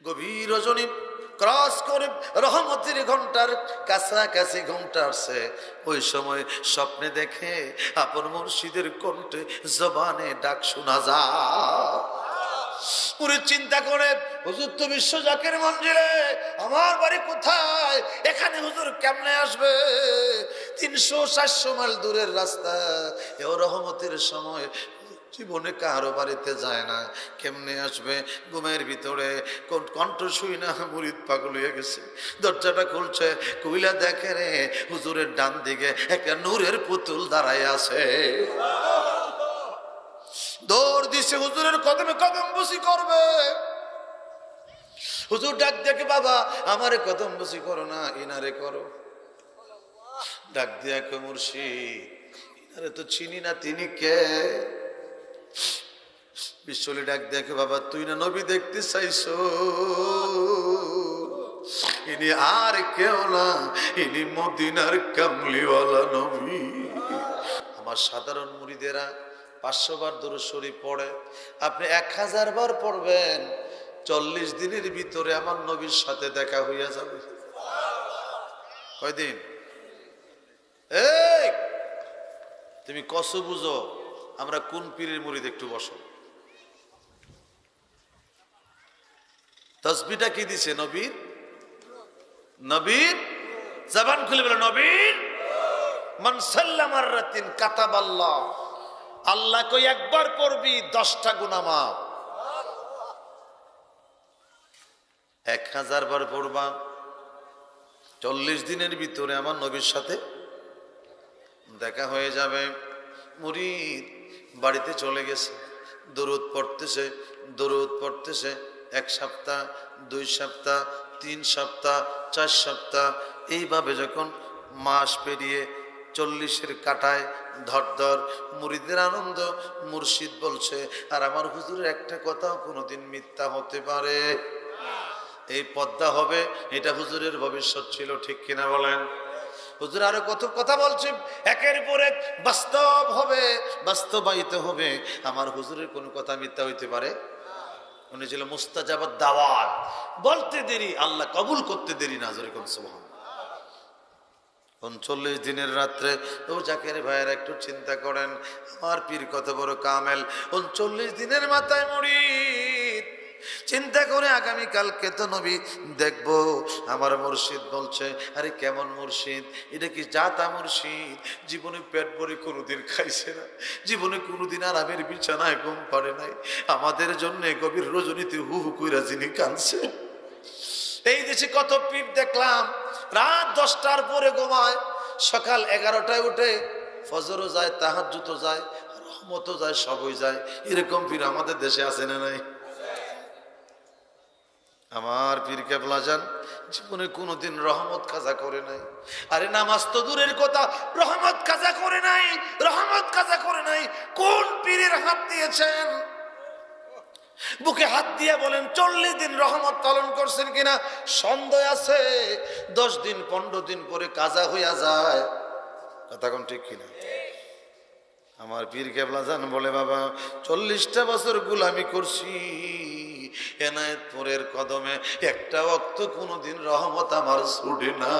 গভীর রজনী ক্রস করে রহমতের ঘন্টার কাছাকাছি ঘন্টা আসছে। ওই সময় স্বপ্নে দেখে আপন মুর্শিদের কণ্ঠে জবানে ডাক শোনা যায়। পুরো চিন্তা করে, হুজুর তো বিশ্ব জাকের মঞ্জিলে, আমার বাড়ি কোথায়, এখানে হুজুর কেমনে আসবে? 300-400 মাইল দূরের রাস্তা। এও রহমতের সময় জীবনে কারো বাড়িতে যায় না, কেমনে আসবে? ঘুমের ভিতরে কণ্ঠ শুই না, মুরিদ পাগল হয়ে গেছে। দরজাটা খুলছে, কইলা দেখে রে হুজুরের ডান দিকে একটা নূরের পুতুল দাঁড়ায় আছে। দৌড় দিছে, হুজুরের কদমে কদম বসি করবে। হুজুর ডাক দেখে, বাবা আমারে কদম বসি করো না, ইনারে করো। ডাক দিয়া কে, মুর্শিদ ইনারে তো চিনি না, তিনি কে? বিশ্বলি ডাক দেখে, বাবা তুই না নবী দেখতে চাইছো, ইনি আর কেউ না, ইনি মদিনার কামলিওয়ালা নবী। আমার সাধারণ মুরিদেরা 500 বার দুরূদ শরীফ পড়ে, আপনি 1000 বার পড়বেন, 40 দিনের ভিতরে আমার নবীর সাথে দেখা হইয়া যাবে। কয়দিন? এই তুমি কস বুঝো আমরা কোন পীরের মুরিদ, একটু বসো। তাসবিহটা কি দিছে? নবীর, নবীর জবান খুলে বলে নবীর। মান সাল্লামা রাতিন কাতাবাল্লাহ, আল্লাহ কই একবার পড়বি 10টা গুনাহ মাফ। 1000 বার পড়বা, 40 দিনের ভিতরে আমার নবীর সাথে দেখা হয়ে যাবে। মুরিদ বাড়িতে চলে গেছে, দরুদ পড়তেছে, দরুদ পড়তেছে। 1 সপ্তাহ, 2 সপ্তাহ, 3 সপ্তাহ, 4 সপ্তাহ, এইভাবে যখন মাস পেরিয়ে 40-এর কাটায় ধর মুরিদের আনন্দ। মুর্শিদ বলছে, আর আমার হুজুরের একটা কথাও কোনোদিন মিথ্যা হতে পারে, এই পদ্মা হবে, এটা হুজুরের ভবিষ্যৎ ছিল, ঠিক কিনা বলেন? হুজুর আরো কত কথা বলছে, একের পর এক বাস্তব হবে, বাস্তবায়িত হবে। আমার হুজুরের কোনো কথা মিথ্যা হইতে পারে? উনি ছিল মুস্তাজাবাত দাওয়াত, বলতে দেরি আল্লাহ কবুল করতে দেরি না। যেরকম সুবহান। 39 দিনের রাত্রে, ও জাকের ভাইয়ের একটু চিন্তা করেন, আমার পীর কত বড় কামেল। 39 দিনের মাথায় মুরিদ চিন্তা করে, আগামী কালকে তো নবী দেখবো। আমার মুর্শিদ বলছে, আরে কেমন মুর্শিদ, এটা কি জাতা মুর্শিদ? জীবনে পেট ভরে কোনোদিন খাইছে না, জীবনে কোনোদিন আরামের বিছানায় ঘুম পারে নাই, আমাদের জন্য গভীর রজনীতে হু হু কইরা যিনি কাঁদছে। এই দেশে কত পীর দেখলাম, রাত 10টার পরে ঘুমায়, সকাল 11টায় উঠে, ফজরও যায়, তাহাজ্জুদও যায়, রহমতও যায়, সবই যায়। এরকম পীর আমাদের দেশে আছে না নাই? আমার পীর কেবলা জান জীবনে কোনোদিন রহমত কাজা করে নাই। আরে নামাজ তো দূরের কথা, রহমত কাজা করে নাই, রহমত কাজা করে নাই। কোন পীরের হাত দিয়েছেন? বুকে হাত দিয়ে বলেন 40 দিন রহমত পালন করছেন কিনা সন্দেহ আছে। 10 দিন 15 দিন পরে কাজা হইয়া যায়, কথা কোন ঠিক কিনা? আমার পীর কেবলা জান বলে, বাবা 40টা বছর গোলামি করছি, এনায়েতপুরের কদমে একটা ওয়াক্ত কোনোদিন রহমত আমার ছুটে না।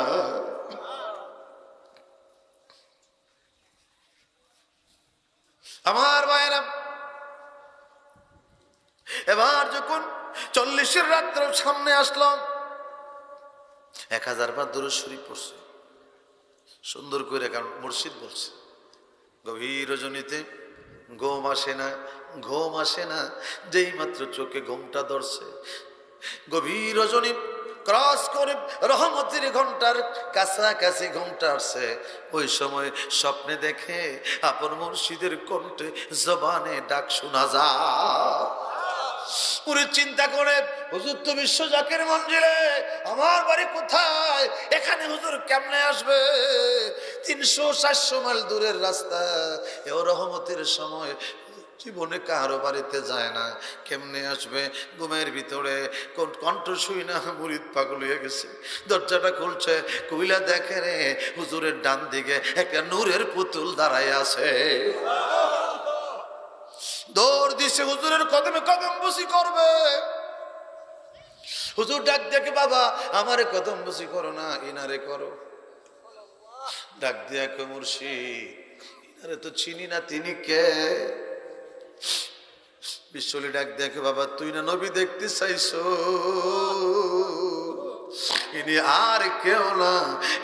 আমার ভাইরা, এবার যখন 40-এর রাত্র সামনে আসলাম, 1000 বার দুরূদ শরীফ পড়ছে সুন্দর করে, কারণ মুর্শিদ বলছে গভীর রজনীতে ঘুম আসে না, ঘুম আসে না, যেই মাত্র চোখে ঘুমটা ধরছে, গভীর রজনী ক্রস করে রহমতের ঘন্টার কাছাকাছি ঘুমটা আসছে। ওই সময় স্বপ্নে দেখে আপন মুর্শিদের কণ্ঠে জবানে ডাক শোনা যায়। পুরো চিন্তা করে, হুজুর তো বিশ্ব জাকের মঞ্জিলে, আমার বাড়ি কোথায়, এখানে হুজুর কেমনে আসবে? 300-400 মাইল দূরের রাস্তা। এও রহমতের সময় জীবনে কারো বাড়িতে যায় না, কেমনে আসবে? ঘুমের ভিতরে কণ্ঠ শুই না, মুরিদ পাগল হয়ে গেছে। দরজাটা খুলছে, কইলা দেখে রে হুজুরের ডান দিকে একটা নূরের পুতুল দাঁড়ায় আছে। দৌড় দিছে, হুজুরের কদমে কদম বসি করবে। হুজুর ডাক দেখে, বাবা আমারে কদম বসি করো না, ইনারে করো। ডাক দিয়া কয়, মুর্শিদ ইনারে তো চিনি না, তিনি কে? বিশ্বলি ডাক দেখে, বাবা তুই না নবী দেখতে চাইছো, ইনি আর কেউ না,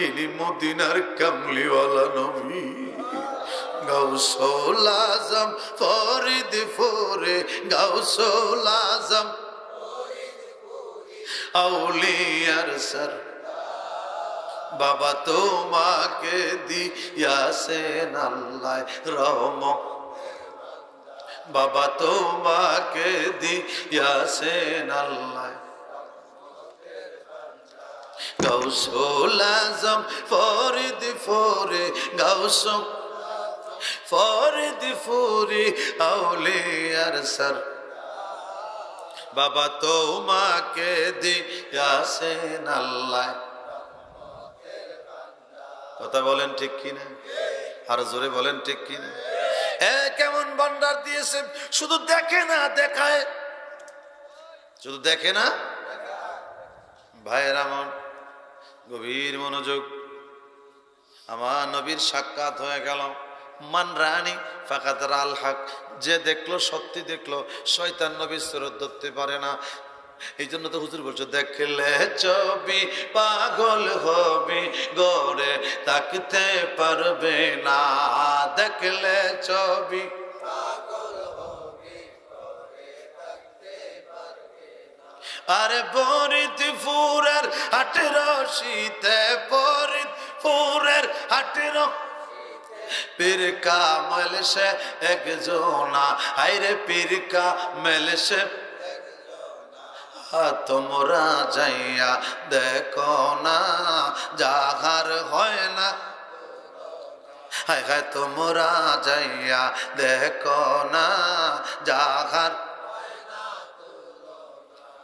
ইনি মদিনার কামলিওয়ালা নবী গাউসুল আজম ফরিদ ফুরে, গাউসুল আজম আউলিয়ার সর। বাবা তোমাকে দিয়াছেন আল্লাহ রহমত, বাবা তোমাকে দিয়াছেন আল্লাহ। গাউসুল আজম ফরিদ ফুরে, গাউসুল ফরিদ ফুরি আউলিয়ার সর। বাবা তোমাকে দিয়াছেন আল্লাহ। কথা বলেন ঠিক কিনা? আর জোরে বলেন ঠিক কিনা? কেমন ভান্ডার দিয়েছে, শুধু দেখে না দেখায়, শুধু দেখে না। ভাইয়ের আমার গভীর মনোযোগ, আমার নবীর সাক্ষাৎ হয়ে গেল। মান রানি ফাকাদ রাল হক, যে দেখলো সত্যি দেখলো, শয়তান নবীর সুরত ধরতে পারে না। এই জন্য তো হুজুর বলছো, দেখলে ছবি পাগল হবে, গড়ে তাকতে পারবে না। দেখলে ছবি পাগল হবে, গড়ে তাকতে পারবে না। আরে ফরিদপুরের হাটের শীতে, ফরিদপুরের হাটের পীর কামেল সে একজনা, হায়রে পীর কামেল সে তোমরা যাইয়া দেখো না, যাহার হয় না। হায় হায় তোমরা যাইয়া দেখো না, যাহার।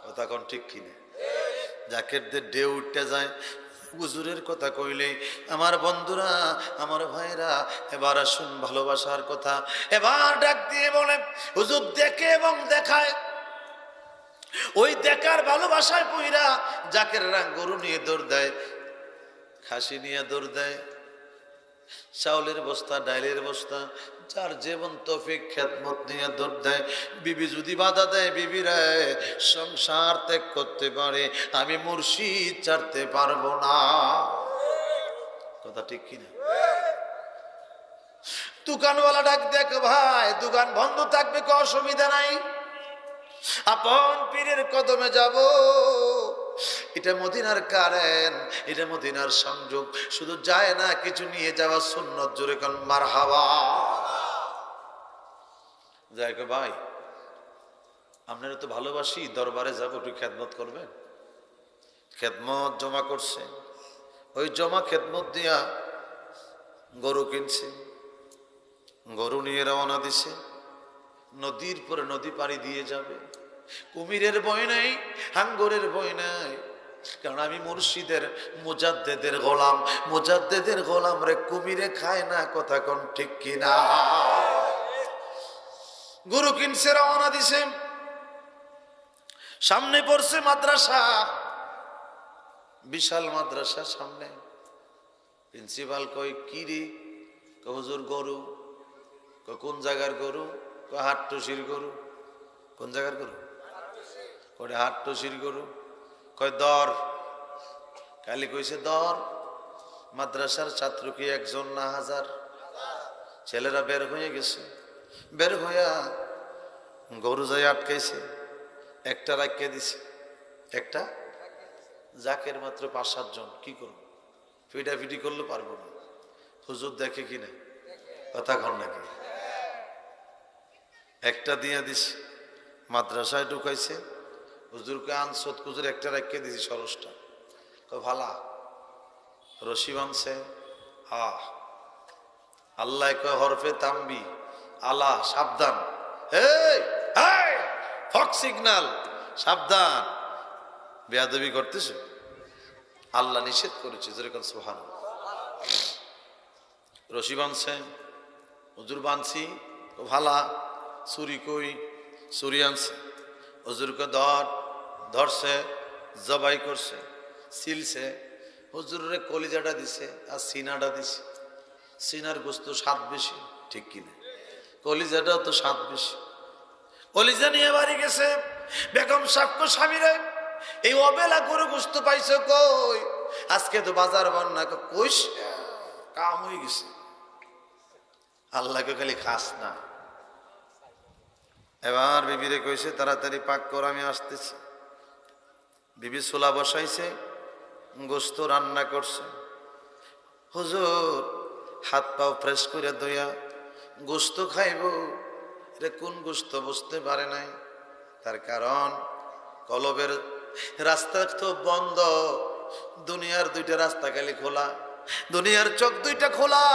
কথা কোন ঠিক কিনা? জাকেরদের ঢেউ উঠতে যায়। হুজুরের কথা কইলেই আমার বন্ধুরা, আমার ভাইরা, এবার আসুন ভালোবাসার কথা। এবার ডাক দিয়ে বলে, হুজুর দেখে এবং দেখায়। ওই দেখার ভালোবাসায় পইরা জাকেররা গরু নিয়ে দৌড় দেয়, খাসি নিয়ে দৌড় দেয়, চাউলের বস্তা, ডাইলের বস্তা, যার যেমন তৌফিক খেদমত নিয়ে দৌড় দেয়। বিবি যদি বাধা দেয়, বিবিরা সংসার ত্যাগ করতে পারে, আমি মুর্শিদ ছাড়তে পারবো না। কথা ঠিক কিনা? দোকানওয়ালা ডাক দেখ, ভাই দোকান বন্ধ থাকবে, কোনো অসুবিধা নাই, আপন পীরের কদমে যাব। এটা মদিনার কারেন, এটা মদিনার সংযোগ, শুধু যায় না কিছু নিয়ে যাওয়া সুন্নত। জোরে কোন মারহাবা। যাই গো ভাই, আপনারা তো ভালোবাসি, দরবারে যাব, একটু খেদমত করবেন। খেদমত জমা করছে, ওই জমা খেদমত দিয়া গরু কিনছে, গরু নিয়ে রওনা দিছে। নদীর পরে নদী পাড়ি দিয়ে যাবে। কুমিরের ভয় নাই, হাঙ্গরের ভয় নাই, কারণ আমি মুর্শিদের মুজাদ্দেদের গোলাম। মুজাদ্দেদের গোলাম রে কুমিরে খায় না। কথা কোন ঠিক কিনা? গরু কিনছে, রওনা দিছে। সামনে পড়ছে মাদ্রাসা, বিশাল মাদ্রাসা সামনে। প্রিন্সিপাল কই, কি রে? হুজুর গরু। কোন জায়গার গরু? হাট্টুসির গরু। কোন জায়গার গরু? কয় হাট্টুসির গরু। কয় দর। কালি কইছে দর। মাদ্রাসার ছাত্র কি একজন না হাজার? ছেলেরা বের হয়ে গেছে, বের হইয়া গরু যাই আটকাইছে, একটা রাখিয়ে দিছে, একটা। জাকের মাত্র 5-7 জন, কি করবো? ফিটাফিটি করলে পারবো না। হুজুর দেখে কিনা? কথা কন নাকি? একটা দিয়ে দিছে, মাদ্রাসায় ঢুকাইছে। হুজুরকে আনসত, হুজুর একটা রাখিয়ে দিছি, সরসটা। ভালা রশি বানছে। আল্লাহ কয় হরফে তাম্বি, আলা সাবধান, ফক সিগনাল, সাবধান, বেয়াদবি করতেছে। আল্লাহ নিষেধ করেছে। যেরকম সুবহানাল্লাহ। রশি বানছে, হুজুর বানছি। ভালা চুরি কই? চুরি আনছে। হুজুরকে ধরছে, জবাই করছে, সিলছে, হুজুরে কলিজাটা দিছে আর সিনাটা দিছে। সিনার গোস্ত স্বাদ বেশি, ঠিক কিনা? কলিজাটাও তো স্বাদ বেশি। কলিজা নিয়ে বাড়ি গেছে বেগম সাক্ষ্য স্বামীরে, এই অবেলা করে গোস্ত পাইছে কই? আজকে তো বাজার বন্যা, কইস কাম হয়ে গেছে। আল্লাহকে খালি খাস না। এবার বিবিরে কইছে তাড়াতাড়ি পাক কর, আমি আসতেছি। বিবি চুলা বসাইছে, গোস্ত রান্না করছে। হুজুর হাত পাও ফ্রেশ করে দইয়া গোস্ত খাইব, এটা কোন গোস্ত বুঝতে পারে নাই। তার কারণ কলবের রাস্তা তো বন্ধ, দুনিয়ার দুইটা রাস্তা খালি খোলা, দুনিয়ার চোখ দুইটা খোলা।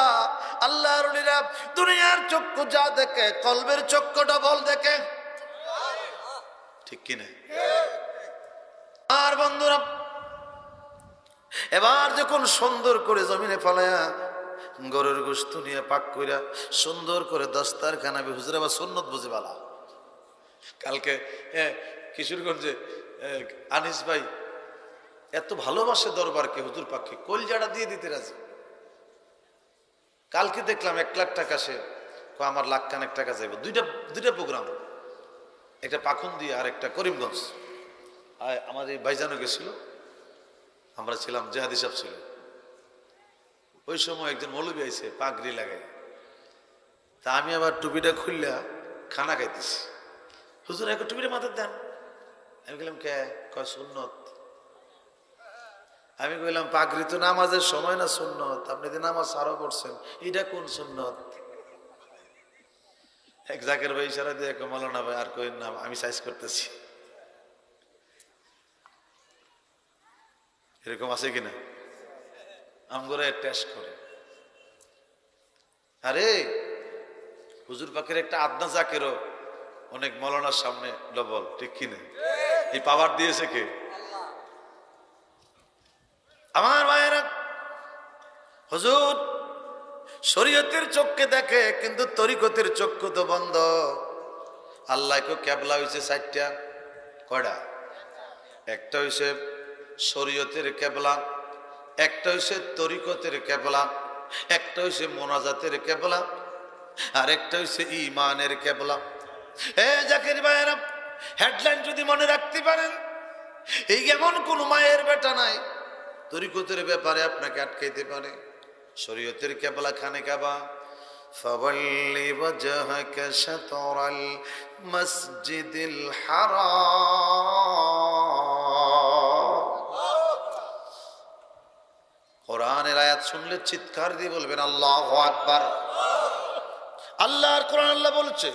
আল্লাহর ওলিরা দুনিয়ার চক্ষু যা দেখে, কলবের চক্ষু ডবল দেখে, ঠিক কিনা? আর বন্ধুরা, এবার যখন সুন্দর করে জমিনে ফলায়া গরুর গোস্ত নিয়ে পাক কইরা সুন্দর করে দস্তারখানা, হুজুর আবার সুন্নত বুঝে বালা। কালকে কিশোরগঞ্জে আনিস ভাই এত ভালোবাসে দরবারকে, হুজুর পাককে কলজাটা দিয়ে দিতে রাজি। কালকে দেখলাম 1 লাখ টাকা, সে আমার লাখ খানেক টাকা যাইব। দুইটা প্রোগ্রাম, একটা পাখুন দিয়ে আর একটা করিমগঞ্জ। আমার এই ভাইজানও গেছিল, আমরা ছিলাম, জেহাদি সাহেব ছিল। ওই সময় একজন মৌলবী আইছে পাগড়ি লাগাই, তা আমি আবার টুপিটা খুললা খানা খাইতেছি। হুজুর একটা টুপিটা মাথার দেন। আমি বললাম কে? কয় সুন্নত। আমি কইলাম পাগড়ি তো নামাজের সময় না সুন্নত, আপনি যে নামাজ আরো করছেন, এটা কোন সুন্নত? এক জাকের ভাই ইশারা দিয়ে মৌলানা ভাই আর কই না, আমি সাইজ করতেছি। এরকম আছে কিনা? আমগোরা টেস্ট করে। আরে হুজুর পাকের একটা আদনা জাকেরও অনেক মৌলানার সামনে ডবল, ঠিক কিনা? এই পাওয়ার দিয়েছে কে? আমার ভাইয়েরা, হুজুর শরীয়তের চোখকে দেখে কিন্তু তরিকতের চক্ষু তো বন্ধ। আল্লাহকে কেবলা হয়েছে 4টা। কয়টা? একটা হয়েছে শরীয়তের কেবলা, একটা হয়েছে তরিকতের কেবলা, একটা হয়েছে মোনাজাতের কেবলা, আর একটা হয়েছে ইমানের কেবলা। জাকির ভাইয়েরা, হেডলাইন যদি মনে রাখতে পারেন, এই এমন কোন মায়ের বেটা নাই তরিকতের ব্যাপারে আপনাকে আটকাইতে পারে। শরীয়তের কেবলা খানে কাবা, ফাওয়াল্লি ওয়াজহাকা শাতরাল মসজিদিল হারাম। কোরআনের আয়াত শুনলে চিৎকার দিয়ে বলবেন আল্লাহু আকবার। আল্লাহর কোরআন, আল্লাহ বলছে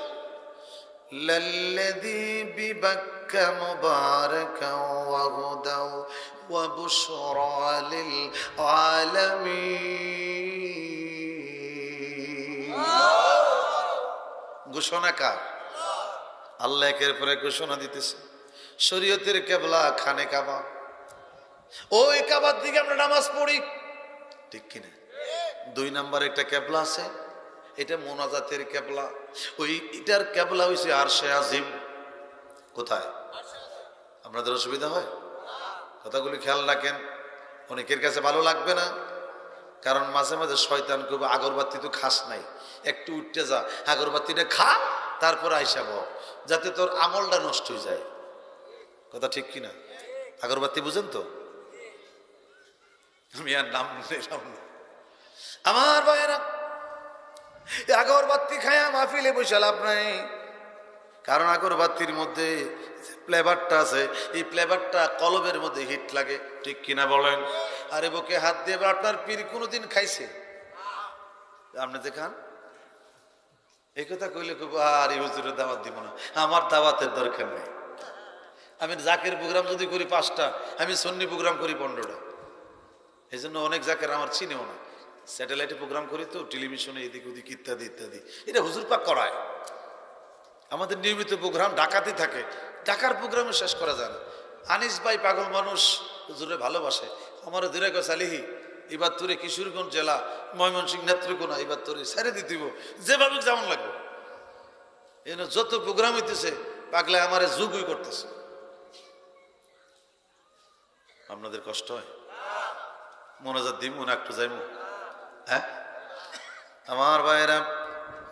লাল্লাযী বিবাক্কা মুবারাকান ওয়া হুদাও ওয়া বুশরা লিল আলামিন। ঘোষণা কার? আল্লাহ একের পর এক ঘোষণা দিতেছে। শরীয়তের কেবলা খানে কাবা, ওই কাবার দিকে আমরা নামাজ পড়ি, ঠিক কিনা? 2 নম্বর একটা কেবলা আছে, এটা মোনাজাতের কেবলা। ওই এটার কেবলা হইছে আরশে আজিম। কোথায়? আপনাদের অসুবিধা হয়? কথাগুলি খেয়াল রাখেন, অনেকের কাছে ভালো লাগবে না, কারণ মাঝে মাঝে শয়তান কইবে আগরবাতি তো খাস নাই, একটু উঠতে যা, আগরবাতিটা খা, তারপর আইসা বল, যাতে তোর আমলটা নষ্ট হয়ে যায়। কথা ঠিক কিনা? আগরবাতি বুঝেন তো? আমি আর নাম নিলাম না। আমার ভাইয়েরা, আগরবাতি খায়া মাহফিলে বসে লাভ নাই, কারণ আগরবাতির মধ্যে ফ্লেভারটা আছে, এই ফ্লেভারটা কলবের মধ্যে হিট লাগে, ঠিক কিনা বলেন? আরে বুকে হাত দিয়ে আপনার পীর কোনোদিন খাইছে? আপনি যে খান, এই কথা কইলে খুব আর এই হুজুরের দাওয়াত দিব না, আমার দাওয়াতের দরকার নেই। আমি জাকের প্রোগ্রাম যদি করি 5টা, আমি সুন্নি প্রোগ্রাম করি 15টা। এই জন্য অনেক জাকের আমার চিনেও না। স্যাটেলাইটে প্রোগ্রাম করি তো, টেলিভিশনে এদিক ওদিক ইত্যাদি ইত্যাদি, এটা হুজুর পাক করায়। আমাদের নিয়মিত প্রোগ্রাম ঢাকাতে থাকে, ঢাকার প্রোগ্রামে শেষ করা যায় না। আনিস ভাই পাগল মানুষ, হুজুরে ভালোবাসে। আমার দূরে সালিহি, এবার তোরে কিশোরগঞ্জ জেলা ময়মনসিংহ নেত্রকোনা, এবার তোরে ছেড়ে দিতে যেভাবে যেমন লাগবে। এই যত প্রোগ্রাম হইতেছে পাগলা আমার যুগই করতেছে। আপনাদের কষ্ট হয়? মোনাজাত দিব না একটু যাইব? হ্যাঁ আমার ভাইয়েরা,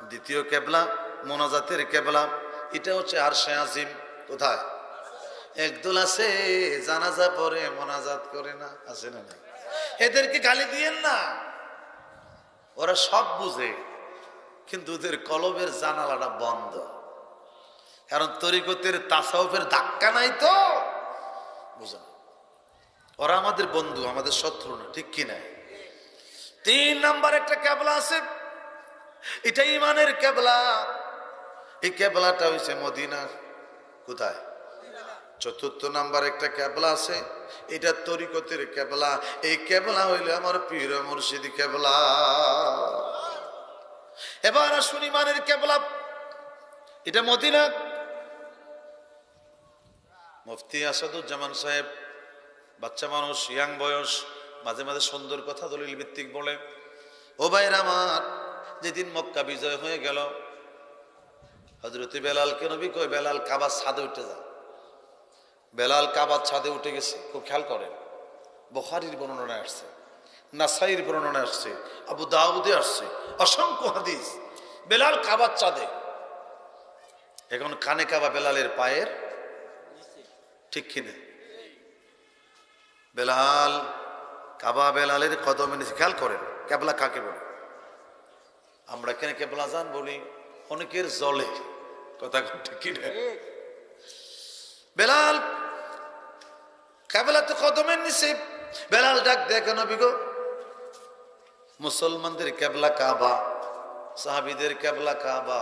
দ্বিতীয় কেবলা মোনাজাতের কেবলা এটা হচ্ছে আরশে আজিম। কোথায়? একদল আছে জানাজা পড়ে মোনাজাত করে না, আছে না? নাই? এদেরকে গালি দিয়েন না, ওরা সব বুঝে, কিন্তু ওদের কলবের জানালাটা বন্ধ। কারণ তরিকতের তাসাউফের ধাক্কা নাই তো, বুঝেন? ওরা আমাদের বন্ধু, আমাদের শত্রু না, ঠিক কি না? 3 নাম্বার একটা কেবলা আছে, এটা ইমানের কেবলা। এই কেবলাটা হইছে মদিনা। কোথায়? 4র্থ নাম্বার একটা কেবলা আছে, এটা তরিকতের কেবলা। এই কেবলা হইলে আমার পীর মুর্শিদ কেবলা। এবার আসুন ইমানের কেবলা, এটা মদিনা। মুফতি আসাদুজ্জামান সাহেব, বাচ্চা মানুষ, ইয়াং বয়স, মাঝে মাঝে সুন্দর কথা দলিল ভিত্তিক বলে। ও ভাইরা আমার, যেদিন মক্কা বিজয় হয়ে গেল, হযরতে বেলালকে নবী কয়, বেলাল কাবার ছাদে উঠে যা। বেলাল কাবার ছাদে উঠে গেছে। খুব খেয়াল করেন, বুখারীর বর্ণনায় আসছে, নাসাইর বর্ণনায় আসছে, আবু দাউদে আসছে, অসংখ্য হাদিস। বেলাল কাবার ছাদে। এখন কানে কাবা বেলালের পায়ের, ঠিক কিনা? বেলাল কাবা বেলালের কদমে নিচে। খেয়াল করেন, কেবলা কাকে বলে? আমরা কেন কেবলা জান বলি? অনেকের জলে, কথা ঠিক কিনা? বেলাল কেবলা তো কদমের নিচে। বেলাল ডাক দেখে, নবী গো, মুসলমানদের কেবলা কাবা, সাহাবীদের কেবলা কাবা,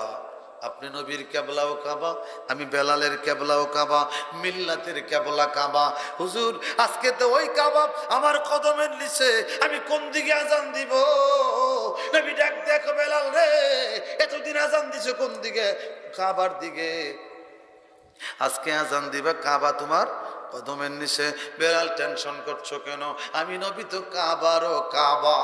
আপনি নবীর কেবলাও কাবা, আমি বেলালের কেবলাও কাবা, মিল্লাতের কেবলা কাবা। হুজুর, আজকে তো ওই কাবা আমার কদমের নিচে, আমি কোন দিকে আজান দিব? নবী ডাক দেখো, বেলাল রে, এতদিন আজান দিছো কোন দিকে? কাবার দিকে। আজকে আজান দিবা কাবা তোমার কদমের নিচে। বেলাল, টেনশন করছো কেন? আমি নবী তো কাবারও কাবা।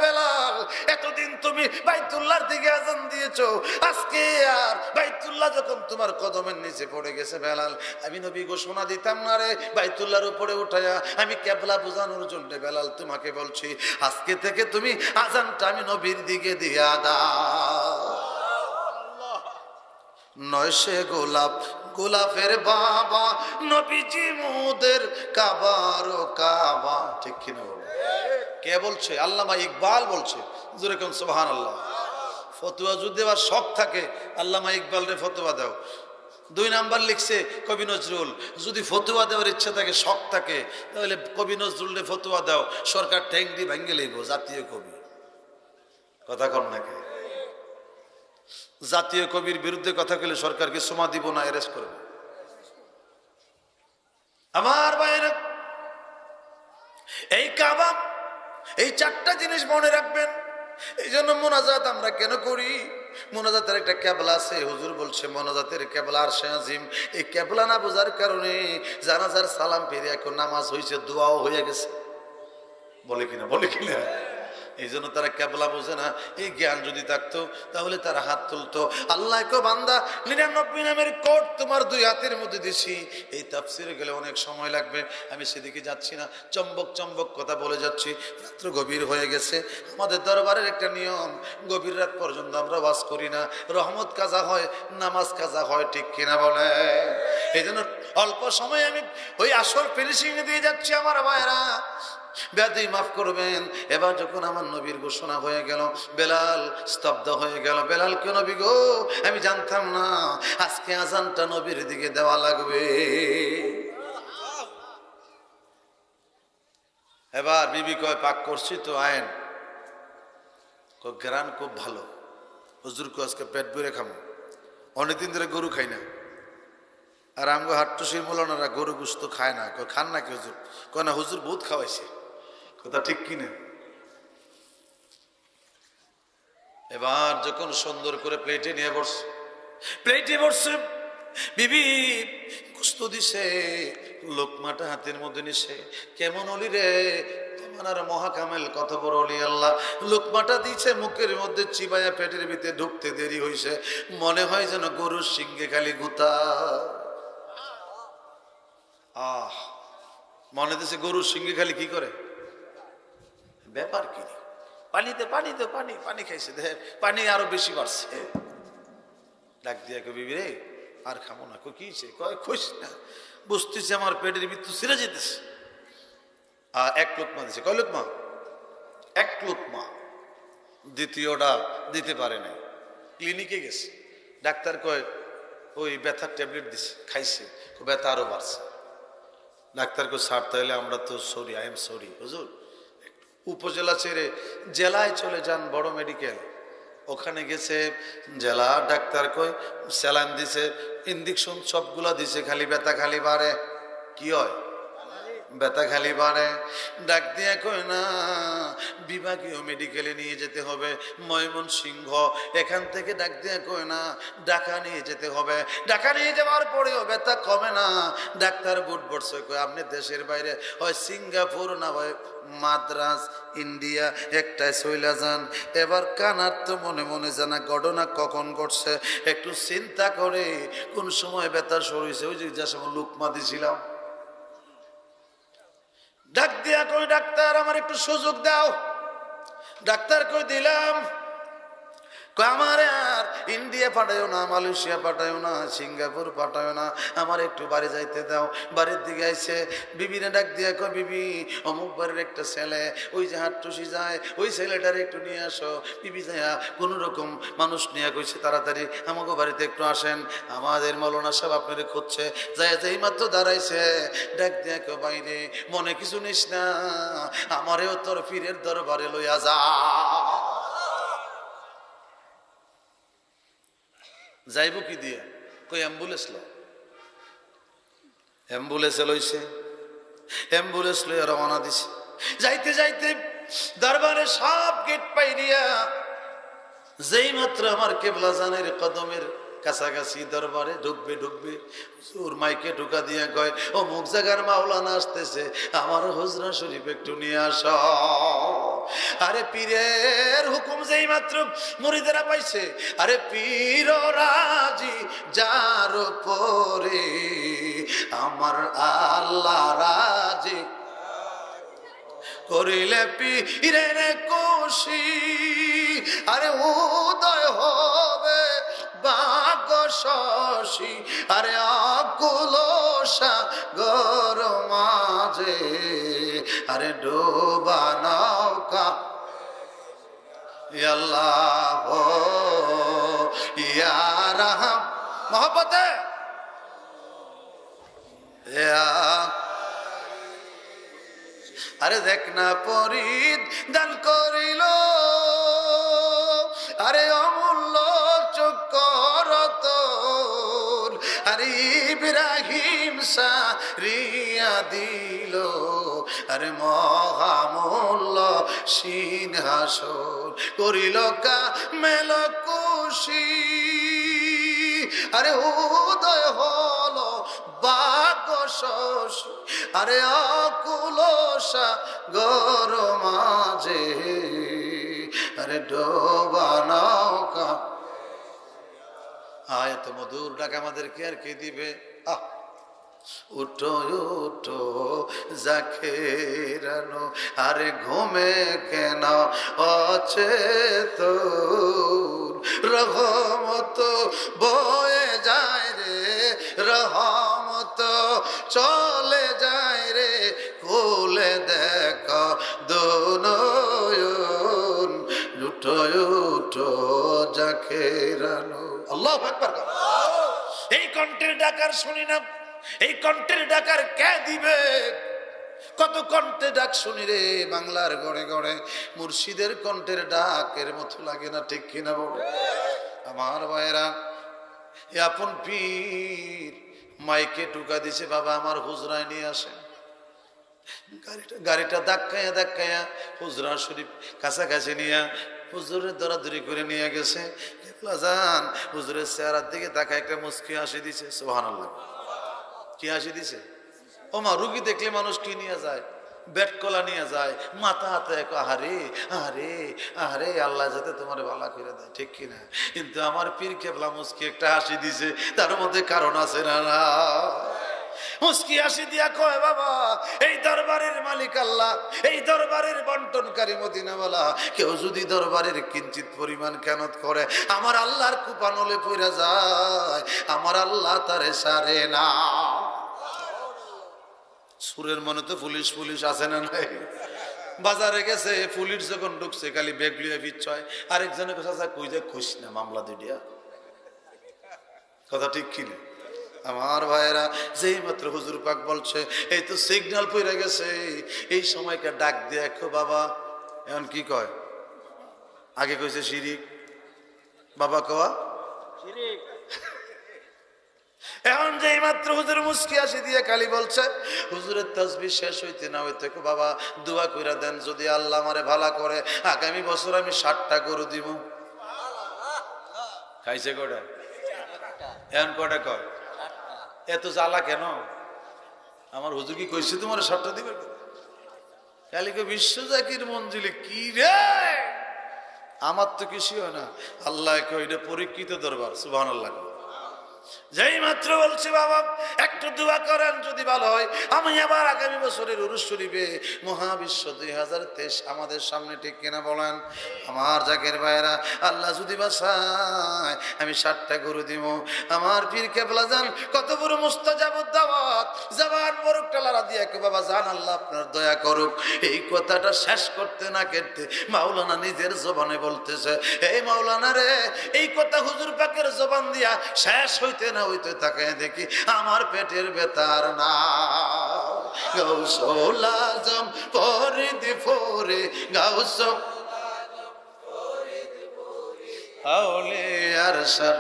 বেলাল, এতদিন তুমি বাইতুল্লাহর দিকে আজান দিয়েছো, আজকে আর বাইতুল্লাহ যখন তোমার কদমের নিচে পড়ে গেছে, বেলাল, আমি নবী ঘোষণা দিতাম না রে বাইতুল্লাহর উপরে উঠায়া? আমি কেবলা বোঝানোর জন্য বেলাল তোমাকে বলছি, আজকে থেকে তুমি আজানটা আমি নবীর দিকে দিয়া দাও। নয়শে গোলাপ, গোলাপের বাবা, নবীজি মোদের কাবারও কাবা। ঠিক কিনা বলো? কে বলছে? আল্লামা ইকবাল বলছে। যেরকম সুবহানাল্লাহ। ফতোয়া যদি দেওয়ার শখ থাকে, আল্লামা ইকবাল রে ফতোয়া দাও। 2 নাম্বার লিখছে কবি নজরুল। যদি ফতোয়া দেওয়ার ইচ্ছা থাকে, শখ থাকে, তাহলে কবি নজরুল রে ফতোয়া দাও। সরকার ঠ্যাং দিয়ে ভেঙে লইব, জাতীয় কবি। কথা কর নাকি? জাতীয় কবির বিরুদ্ধে কথা বলে সরকারকে সমা দিব না, অ্যারেস্ট করবে। আমার ভাইরা, এই কাবা, এই 4টা জিনিস মনে রাখবেন। এই জন্য মোনাজাত আমরা কেন করি? মোনাজাতের একটা কেবলা আছে। হুজুর বলছে মোনাজাতের কেবলা আরশে আজিম। এই কেবলা না বোঝার কারণে জানাজার সালাম ফিরে এখন নামাজ হয়েছে, দোয়াও হয়ে গেছে। বলে কিনা? বলে কিনা? এই জন্য তারা কেবলা বোঝে না। এই জ্ঞান যদি থাকতো তাহলে তারা হাত তুলতো। আল্লাহ কো বান্দা, 99 নামের কোড তোমার 2 হাতের মধ্যে দিছি। এই তাফসিরে গেলে অনেক সময় লাগবে, আমি সেদিকে যাচ্ছি না। চম্বক চম্বক কথা বলে যাচ্ছি। রাত্র গভীর হয়ে গেছে। আমাদের দরবারের একটা নিয়ম, গভীর রাত পর্যন্ত আমরা ওয়াজ করি না। রহমত কাজা হয়, নামাজ কাজা হয়, ঠিক কিনা বলে? এই জন্য অল্প সময় আমি ওই আসর ফিনিশিং দিয়ে যাচ্ছি। আমার ভাইরা, বেয়াদবি মাফ করবেন। এবার যখন আমার নবীর ঘোষণা হয়ে গেল, বেলাল স্তব্ধ হয়ে গেল। বেলাল, কে নবী গো? আমি জানতাম না আজকে আজানটা নবীর দিকে দেওয়া লাগবে। এবার বিবি কয়, পাক করছি তো আইন। গ্রান খুব ভালো। হুজুর কো আজকে পেট ভরে খামো, অনেকদিন ধরে গরু খাই না। আর আমগো হাট্টুসির মোলানারা গরু গোশত খায় না। কয়, খান নাকি হুজুর? কয় না, হুজুর বহুত খাওয়াইছে। কথা ঠিক কিনা? এবার যখন সুন্দর করে প্লেটে নিয়ে বসছে, প্লেটে বসছে, বিবি গোশত দিছে, লোকমাটা হাতের মধ্যে নিছে। কেমন অলি রে তোমার মহাকামেল, কত বড় অলি আল্লাহ। লোকমাটা দিছে মুখের মধ্যে, চিবাইয়া পেটের ভিতরে ঢুকতে দেরি হয়েছে। মনে হয় যেন গরুর সিংহে খালি গুতা। আহ মনে দিছে গরুর সিংহে খালি কি করে, ব্যাপার কি, পানিতে পানিতে পানি পানি খাইছে, দেখে পানি আরো বেশি বাড়ছে। ডাক দিয়া কে বিবি রে আর খামো না, কি কয় খুশ না, বুঝতেছে আমার পেটের মৃত্যু ছিঁড়ে যেতেছে। এক লোকমা দিছে, কয় লোকমা, এক লোকমা, দ্বিতীয়টা দিতে পারে নাই। ক্লিনিকে গেছে, ডাক্তার কয় ওই ব্যথার ট্যাবলেট দিছে, খাইছে, ব্যথা আরো বাড়ছে। ডাক্তার কয় স্যার তাহলে আমরা তো সরি, আই এম সরি হুজুর, উপজেলা ছেড়ে জেলায় চলে যান, বড় মেডিকেল। ওখানে গেছে, জেলা ডাক্তার কয় স্যালাইন দিছে, ইঞ্জেকশন সবগুলা দিছে, খালি ব্যথা খালি বাড়ে। কি হয়, ব্যথা খালি বাড়ে। ডাক দিয়া কয় না, বিভাগীয় মেডিকেলে নিয়ে যেতে হবে ময়মনসিংহ। এখান থেকে ডাক দিয়া কয় না, ঢাকা নিয়ে যেতে হবে। ঢাকা নিয়ে যাওয়ার পরেও ব্যথা কমে না। ডাক্তার বুট বসে কয় আপনি দেশের বাইরে হয় সিঙ্গাপুর না হয় মাদ্রাজ, ইন্ডিয়া একটাই চইলা যান। এবার কানার তো মনে মনে জানা ঘটনা কখন ঘটছে একটু চিন্তা করে কোন সময় ব্যথা শুরু হয়েছে, ওই যে যার সময় লুকমা দিছিলাম। ডাক দিয়া কই ডাক্তার আমার একটু সুযোগ দাও। ডাক্তার কই দিলাম, আমার আর ইন্ডিয়া পাঠায়ও না, মালয়েশিয়া পাঠায়ও না, সিঙ্গাপুর পাঠায়ও না, আমার একটু বাড়ি যাইতে দাও। বাড়ির দিকে আইছে, বিবিনে ডাক দিয়া কয় বিবি অমুক বাড়ির একটা ছেলে ওই যে হাটটুসি যায়, ওই ছেলেটারে একটু নিয়ে আসো। বিবি যাইয়া কোন রকম মানুষ নিয়ে কইছে তাড়াতাড়ি আমাকে বাড়িতে একটু আসেন, আমাদের মৌলানা সাহেব আপনারে খুঁজছে। যাই যাই মাত্র দাঁড়াইছে, ডাক দিয়া কয় বাইরে মনে কিছু নিস না, আমারেও তোর পীরের দরবারে লইয়া যা। যাইব কি দিয়ে, কই অ্যাম্বুলেন্স লো। অ্যাম্বুলেন্সে লইছে, অ্যাম্বুলেন্স লইয়া রওনা দিছে। যাইতে যাইতে দরবারে সব গেট পাইরিয়া যেই মাত্র আমার কেবলা জানের কদমের কাছাকাছি দরবারে ঢুকবে ওর মাইকে ঢুকা দিয়ে কয় অমুক জায়গার মাওলানা আসতেছে, আমার হুজরা শরীফ একটু নিয়ে আস। আরে পীরের হুকুম যেই মাত্র মুরিদেরা পাইছে, আরে পীর রাজি যার পরে আমার আল্লাহ রাজি করিলে পীরের খুশি। আরে উদয় হবে ভাগ্য শশী, আরে আকুল সাগর মাঝে, আরে ডোবা নৌকা আল্লাহ ইয়া রাহম মোহব্বতে আরে দেখ না পরিদ দান করিল, আরে অমূল্য চক্কর তোর, আরে ইব্রাহিম সারিয়া দিল, আরে মহামূল্য সিংহাসন করিল কামেল খুশি। আরে উদয় হলো ভাগ্য শশী, আরে আকুল সাগর মাঝে, আরে ডোবা নৌকা। এত মধুর ডাক আমাদেরকে আর কে দিবে। উঠো উঠো জাকেরানো, আরে ঘুমে কেন অচেতন, রহমত বয়ে যায় রে, রহমত চলে যায় রে, খুলে দেখ দুনয়ন। উঠো উঠো জাকেরানো। আল্লাহু আকবার। এই কণ্ঠের ডাকার শুনি না, এই কণ্ঠের ডাকার কে দিবে? কত কণ্ঠে ডাক শুনি রে বাংলার গড়ে গড়ে, মুর্শিদের কণ্ঠের ডাকের মতো লাগে না, ঠিক কিনা বলে? আমার ভাইরা, আপন পীর মাইকে ঢুকা দিছে, বাবা আমার হুজরায় নিয়ে আসেন। গাড়িটা ধাক্কায়া ধাক্কায়া হুজরা শরীফ কাছাকাছি নিয়ে হুজুরের দরাদরি করে নিয়ে গেছে। যান হুজুরের চেহারার দিকে তাকায় একটা মুস্কি হাসি দিছে। সুবহানাল্লাহ। কি হাসি দিছে? ও মা, রুগী দেখলে মানুষ কি নিয়ে যায়? বেড কলা নিয়ে যায়, মাথা হাতে আহারে আহারে আহারে, আল্লাহ যাতে তোমার ভালো করে দেয়, ঠিক কিনা? কিন্তু আমার পীর কেবলা মুস্কি একটা হাসি দিছে, তার মধ্যে কারণ আছে না? মুস্কি হাসি দিয়া কয়, বাবা এই দরবারের মালিক আল্লাহ, এই দরবারের বন্টনকারী মদিনাওয়ালা, কেউ যদি দরবারের কিঞ্চিত পরিমাণ খেয়ানত করে আমার আল্লাহর কুপানলে পইরা যায়, আমার আল্লাহ তারে সারে না। সুরের মনে তো পুলিশ পুলিশ আছে না নাই? বাজারে গেছে, পুলিশ যখন ঢুকছে খালি ব্যাগ লিয়ে বিচ্ছয়, আরেকজনের কথা কই যে খুশ না মামলা দুইটা। কথা ঠিক কিনা? আমার ভাইয়েরা, যেই মাত্র হুজুর পাক বলছে এই তো সিগন্যাল পড়ে গেছে, এই সময়কে ডাক দিয়ে দেখো বাবা, এখন কি কয়? আগে কইছে শিরিক, বাবা কওয়া শিরিক। এখন যেই মাত্র হুজুর মুস্কি হাসি দিয়ে খালি বলছে, হুজুরের তাসবিহ শেষ হইতে না হইতে বাবা দোয়া কইরা দেন, যদি আল্লাহ আমারে ভালো করে আগামী বছর আমি 60টা গরু দিব। খাইছে কয়টা? এখন কয়টা কয়? এত জ্বালা কেন? আমার হুজুর কি কইছে তোমার 60টা দিবে? কালিকে বিশ্ব জাকির মঞ্জিলে কি রে, আমার তো কিছু হয় না। আল্লাহ কই এটা পরীক্ষিত দরবার। সুবহানাল্লাহ। যেই মাত্র বলছি বাবা একটু দোয়া করেন, যদি ভালো হয় আমি আবার আগামী বছরের উরুস শরীফে মহাবিশ্ব 2023 আমাদের সামনে, ঠিক কিনা বলেন? আমার জাকের ভাইরা, আল্লাহ যদি বাঁচায় আমি 60টা গরু দিব। আমার পীর কেবলা জান কত বড় মুস্তাজাবুদ দাওয়াত, জবান মোরক টালারা দিয়ে কে বাবা জান আল্লাহ আপনার দয়া করুক। এই কথাটা শেষ করতে না কেটে মাওলানা নিজের জবানে বলতেছে, এই মাওলানা রে, এই কথা হুজুর পাকের জবান দিয়া শেষ হইতে না হইতে থাকে দেখি আমার পেটের বেতার না। গাউসুল আজম ফরিদ ফরে, গাউস আউলিয়ার সর,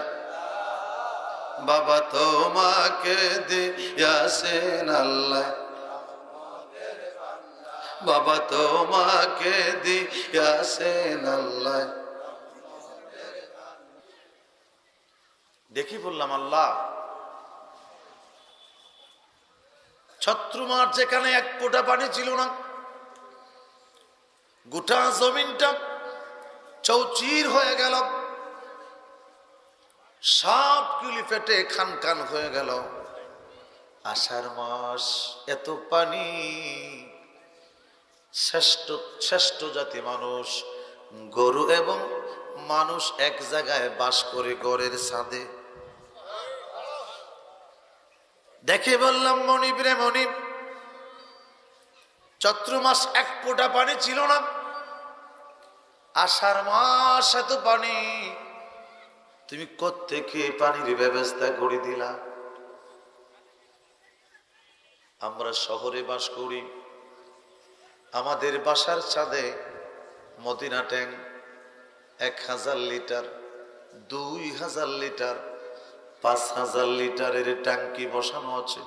বাবা তোমাকে দিয়াছেন আল্লাহ, বাবা তোমাকে দিয়াছেন আল্লাহ। দেখি বললাম আল্লাহ, ছত্রমার যেখানে এক ফোঁটা পানি ছিল না, গোটা জমিনটা চৌচির হয়ে গেল, সব কিলি ফেটে খান খান হয়ে গেল। আষাঢ় মাস, এত পানি, শ্রেষ্ঠ শ্রেষ্ঠ জাতি মানুষ, গরু এবং মানুষ এক জায়গায় বাস করে ঘরের ছাদে। দেখে বললাম, মনিব রে মনিব, চৈত্র মাস এক ফোঁটা পানি ছিল না, আষাঢ় মাস এত পানি, তুমি কোত্থেকে পানির ব্যবস্থা করে দিলা? আমরা শহরে বাস করি, আমাদের বাসার ছাদে মদিনা ট্যাঙ্ক 1000 লিটার, 2000 লিটার, 5000 লিটারের ট্যাঙ্কি বসানো আছে।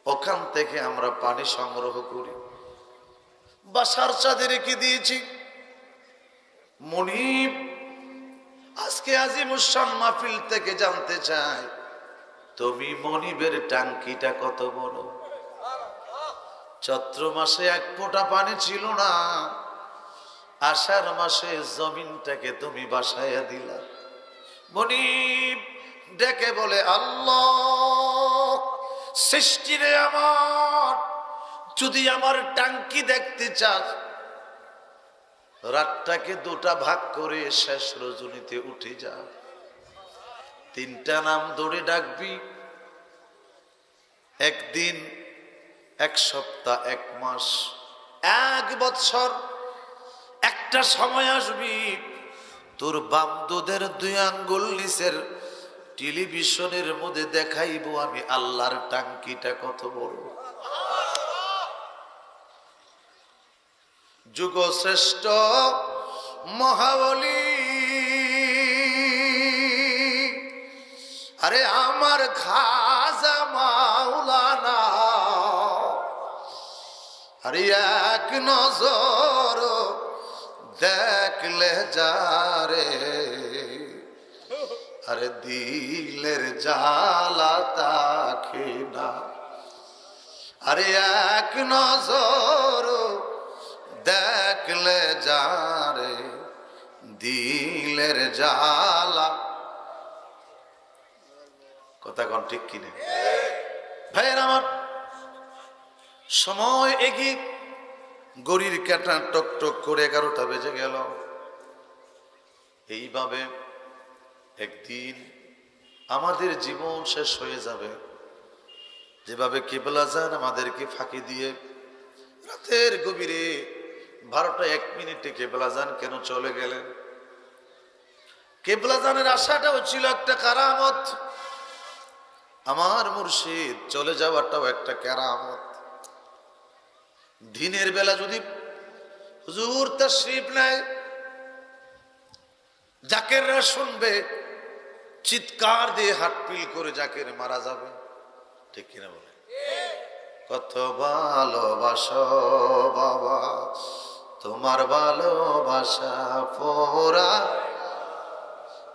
ওখান থেকে আমরা পানি সংগ্রহ করি, বাসার ছাদে রেখে দিয়েছি। মনিব আজকে আজিমুসান মাহফিল থেকে জানতে চাই, তুমি মনিবের ট্যাঙ্কিটা কত বড়? চৈত্র মাসে এক ফোঁটা পানি ছিল না, আষাঢ় মাসে জমিনটাকে তুমি বাসাইয়া দিলা। মনিব ডেকে বলে, আল্লাহ সৃষ্টিরে আমার, যদি আমার ট্যাঙ্কি দেখতে চাস, রাতটাকে দুটা ভাগ করে শেষ রজনীতে উঠে যা, 3টা নাম ধরে ডাকবি, একদিন, 1 সপ্তাহ, 1 মাস, 1 বৎসর, একটা সময় আসবি তোর বাম দুধের 2 আঙ্গুল নিচের টেলিভিশনের মধ্যে দেখাইব আমি আল্লাহর টাঙ্কিটা কত বড়। যুগ শ্রেষ্ঠ মহাবলী, আরে আমার খাজা মাওলানা, আরে এক নজর দেখলে যারে, আরে দিলের জ্বালা তাকে না, আরে এক নজর দেখলে যারে, দিলের জ্বালা। কথা কোন ঠিক কিনে? ভাইয়ের আমার, সময় এগিয়ে ঘড়ির কাঁটা টক টক করে 11টা বেজে গেল। এইভাবে একদিন আমাদের জীবন শেষ হয়ে যাবে। যেভাবে কিবলা আযান আমাদেরকে ফাঁকি দিয়ে রাতের গভীরে 12টা 1 মিনিটে কিবলা আযান কেন চলে গেলেন? কিবলা আযানের আশাটাও ছিল একটা কারামত। আমার মুর্শিদ চলে যাওয়াটাও একটা কারামত। দিনের বেলা যদি হুজুর তাশরীফ নেয়, জাকেররা শুনবে, চিৎকার দিয়ে হাটপিল করে জাকের মারা যাবে। ঠিক কিনা বলে? কত ভালোবাসো বাবা, তোমার ভালোবাসা পোরা,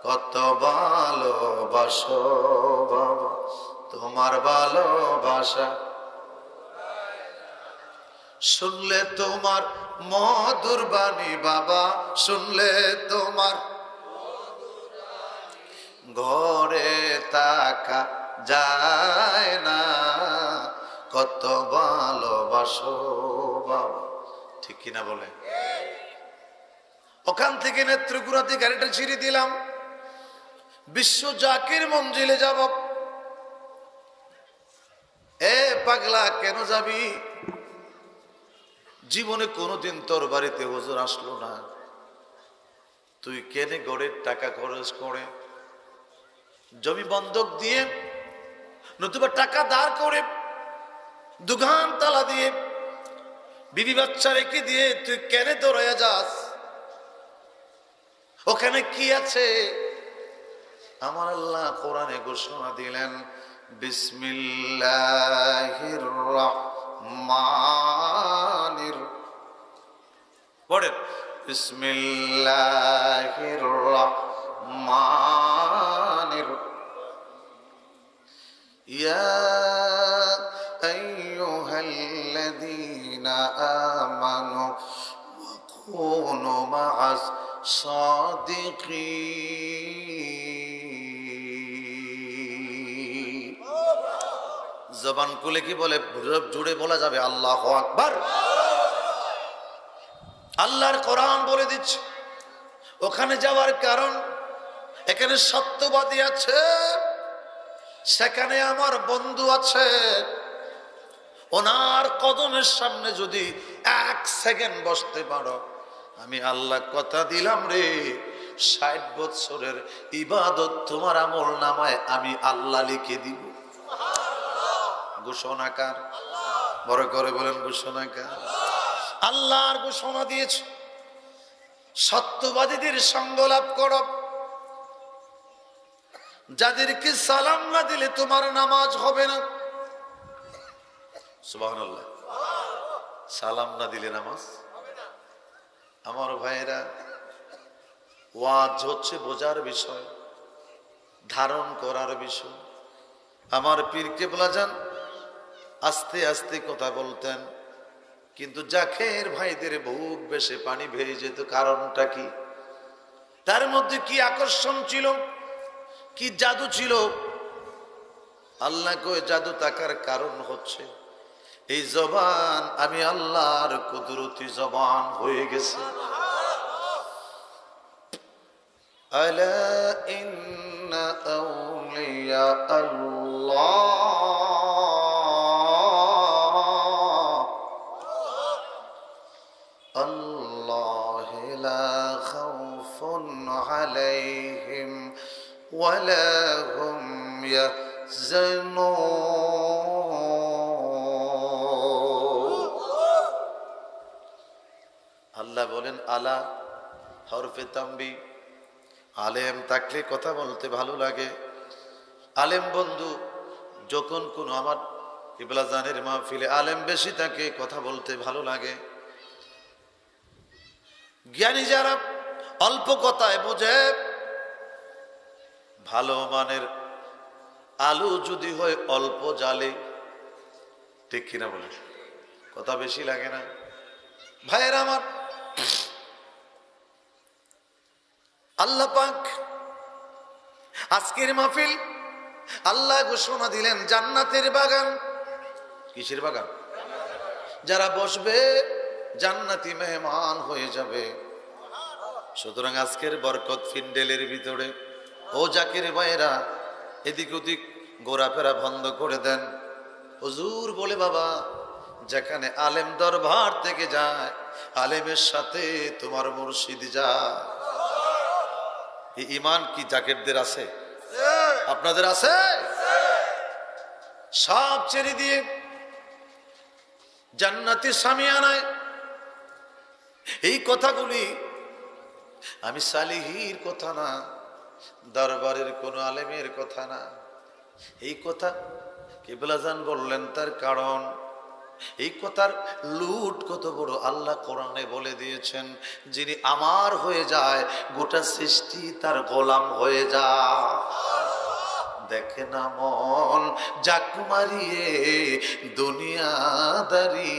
কত ভালোবাসো বাবা, তোমার ভালোবাসা। শুনলে তোমার মধুর বাণী বাবা, শুনলে তোমার ঘরে তাকা যায় না, কত ভালোবাসো বাবা। ঠিক কিনা বলে? ওখান থেকে নেত্রকোনাতে গাড়িটা ছিঁড়ে দিলাম, বিশ্ব জাকির মঞ্জিলে যাব। এ পাগলা কেন যাবি? জীবনে কোনোদিন তোর বাড়িতে হুজুর আসলো না, তুই কেনে গড়ের টাকা খরচ করে, জমি বন্ধক দিয়ে, নতুবা টাকা ধার করে, দোকান তালা দিয়ে, বিবি বাচ্চা রেখে দিয়ে তুই কেনে দৌড়াইয়া যাস? ওখানে কি আছে? আমার আল্লাহ কোরআনে ঘোষণা দিলেন, বিসমিল্লাহির রহমানির, পড়েন, বিসমিল্লাহির রহমানির, ইয়া আইয়ুহাল্লাযীনা আমানু ওয়া কুনু মা'আস সাদিকিন। জবান খুলে কি বলে? জুড়ে বলা যাবে আল্লাহু আকবার। আল্লাহর কোরআন বলে দিচ্ছে, ওখানে যাওয়ার কারণ, এখানে সত্যবাদী আছে, সেখানে আমার বন্ধু আছে। ওনার কদমের সামনে যদি 1 সেকেন্ড বসতে পারো, আমি আল্লাহ কথা দিলাম রে, 60 বছরের ইবাদত তোমার আমল নামায় আমি আল্লাহ লিখে দিব। ঘোষণাকার, বড় করে বলেন ঘোষণাকার। আল্লাহর ঘোষণা দিয়েছে, সত্যবাদীদের সঙ্গ লাভ করো, যাদেরকে সালাম না দিলে তোমার নামাজ হবে না। সুবহানাল্লাহ। সালাম না দিলে নামাজ আমার ভাইয়েরা, ওয়াজ হচ্ছে বোঝার বিষয়, ধারণ করার বিষয়। আমার পীর কেবলা যান আস্তে আস্তে কথা বলতেন, কিন্তু জাকের ভাইদের বুক বেশে পানি ভেয়ে যেত। কারণটা কি? তার মধ্যে কি আকর্ষণ ছিল, কি জাদু ছিল? আল্লাহ কয় জাদু থাকার কারণ হচ্ছে এই জবান আমি আল্লাহর কুদরতি জবান হয়ে গেছে। আলা ইন্না আউলিয়া আল্লাহ আল্লাহ লা খাউফুন আলাইহিম ওয়ালা হুম ইয়াহজানুন। আল্লাহ বলেন আলা হরফে তাম্বি, আলেম থাকলে কথা বলতে ভালো লাগে। আলেম বন্ধু যখন কোনো আমার কিবলা জানের মাহফিলে আলেম বেশি থাকে, কথা বলতে ভালো লাগে। জ্ঞানী যারা অল্প কথায় বোঝে, ভালো মানের আলু যদি হয় অল্প জালে, ঠিক কিনা বলে? কথা বেশি লাগে না। ভাইয়েরা আমার, আল্লাহ পাক আজকের মাহফিল আল্লাহ ঘোষণা দিলেন জান্নাতের বাগান। কিসের বাগান? যারা বসবে জান্নাতি মেহমান হয়ে যাবে। সুতরাং আজকের বরকত ফিন্ডেলের ভিতরে ও জাকির ভাইরা এদিক ওদিক ঘোরাফেরা বন্ধ করে দেন। হুজুর বলে বাবা যেখানে আলেম দরবার থেকে যায় আলেমের সাথে তোমার মুর্শিদ যায়। এই ঈমান কি জাকিরদের আছে? আপনাদের আছে? সব ছেড়ে দিয়ে জান্নাতি সামিয়ানায় এই কথাগুলি আমি সালিহির কথা না, দরবারের কোন আলেমের কথা না। এই কথা কিবলাজান বললেন তার কারণ এই কথার লুট কত বড় আল্লাহ কোরআনে বলে দিয়েছেন, যিনি আমার হয়ে যায় গোটা সৃষ্টি তার গোলাম হয়ে যায়। দেখে না মন জাক মারিয়ে দুনিয়াদারি,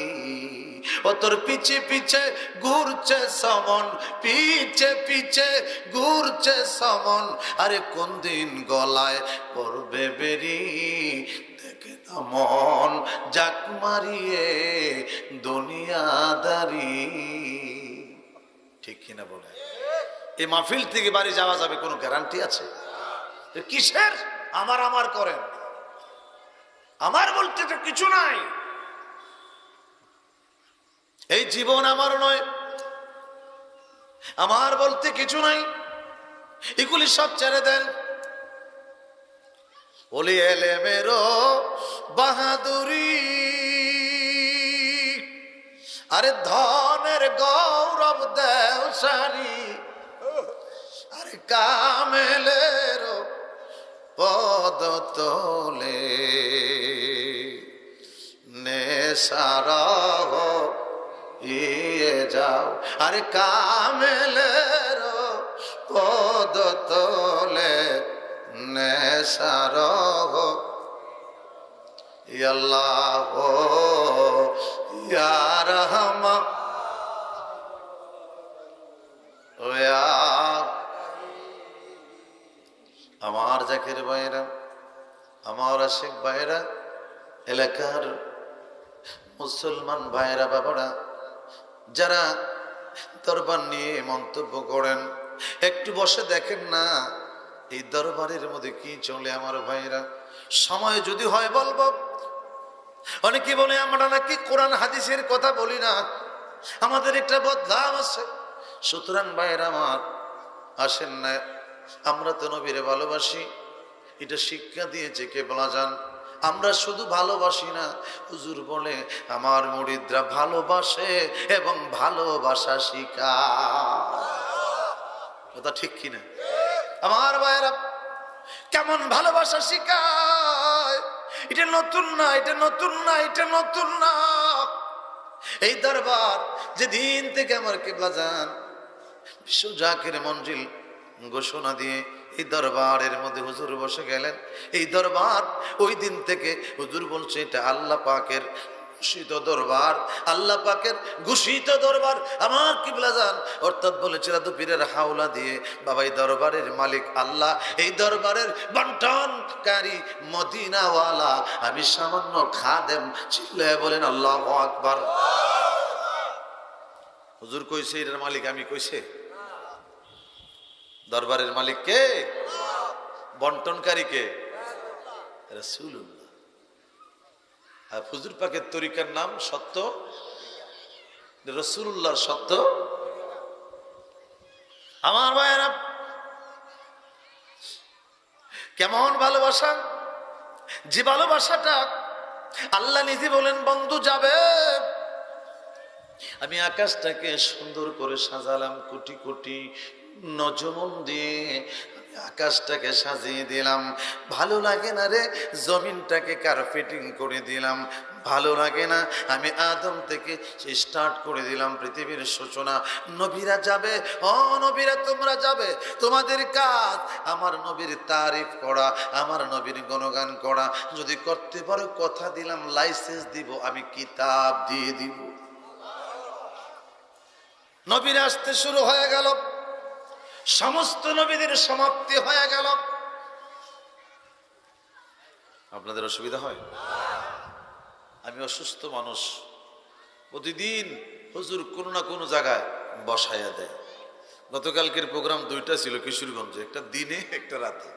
ও তোর পিছে পিছে ঘুরছে সমন, পিছে পিছে ঘুরছে সমন, আরে কোন দিন গলায় পড়বে বেরি। দেখে না মন জাক মারিয়ে দুনিয়াদারি। ঠিক কিনা বলে? এই মাহফিল থেকে বাড়ি যাওয়া যাবে কোনো গ্যারান্টি আছে? কিসের আমার আমার করেন? আমার বলতে তো কিছু নাই। এই জীবন আমার নয়, আমার বলতে কিছু নাই। এগুলি সব ছেড়ে দেন। বলি এলেমেরও বাহাদুরি, আরে ধনের গৌরব দেও সারি, আরে কামেলের পদ তোলে নেশারহ ইয়ে যাও, আরে কামেলের পদ তোলে নেশারহ আল্লাহ ইয়া রহমান ইয়া। আমার জাকির ভাইরা, আমার আশিক ভাইরা, এলাকার মুসলমান ভাইরা, বাবারা যারা দরবার নিয়ে মন্তব্য করেন একটু বসে দেখেন না এই দরবারের মধ্যে কি চলে। আমার ভাইরা সময় যদি হয় বলবো। অনেকে বলে আমরা নাকি কোরআন হাদিসের কথা বলি না, আমাদের একটা বদনাম আছে। সুতরাং ভাইরা আমার আসেন না, আমরা তো নবীরে ভালোবাসি, এটা শিক্ষা দিয়েছে কিবলাজান। আমরা শুধু ভালোবাসি না, হুজুর বলে আমার মুরিদরা ভালোবাসে এবং ভালোবাসা শিখায়। কথা ঠিক কিনা? আমার ভাইরা কেমন ভালোবাসা শিখায়, এটা নতুন না, এটা নতুন না, এটা নতুন না। এই দরবার যেদিন থেকে আমার কিবলাজান বিশ্ব জাকির মঞ্জিল ঘোষণা দিয়ে এই দরবারের মধ্যে হুজুর বসে গেলেন, এই দরবার ওই দিন থেকে হুজুর বলছে এটা আল্লাহ পাকের ঘোষিত দরবার, আল্লাহ পাকের ঘোষিত দরবার। আমার কিবলাজান অর্থাৎ বলেছিল তো পীরের হাওলা দিয়ে বাবা এই দরবারের মালিক আল্লাহ, এই দরবারের বন্টনকারী মদিনাওয়ালা আমি সামান্য খাদেম। চিল্লায়ে বলেন আল্লাহু আকবার। হুজুর কইছে এটার মালিক আমি, কইছে দরবারের মালিক কে? বন্টনকারী কে? রাসূলুল্লাহ। আর হুজুর পাকের তরিকার নাম সত্য, রাসূলুল্লাহর সত্য। আমার ভাইয়েরা কেমন ভালোবাসা, যে ভালোবাসাটা আল্লাহ নিজে বলেন বন্ধু যাবে আমি আকাশটাকে সুন্দর করে সাজালাম, কোটি কোটি নজমন দিয়ে আকাশটাকে সাজিয়ে দিলাম। ভালো লাগে না রে? জমিনটাকে কার্পেটিং করে দিলাম। ভালো লাগে না? আমি আদম থেকে স্টার্ট করে দিলাম পৃথিবীর সূচনা। নবীরা যাবে, ও নবীরা তোমরা যাবে, তোমাদের কাজ আমার নবীর তারিফ করা, আমার নবীর গুণগান করা। যদি করতে পারো কথা দিলাম লাইসেন্স দিব, আমি কিতাব দিয়ে দিব। নবীরা আসতে শুরু হয়ে গেল, সমস্ত নবীদের সমাপ্তি হয়ে গেল। আপনাদের অসুবিধা হয়? আমি অসুস্থ মানুষ, প্রতিদিন হুজুর কোনো না কোনো জায়গায় বসায়া দেয়। গতকালকের প্রোগ্রাম দুইটা ছিল কিশোরগঞ্জে, একটা দিনে একটা রাতে।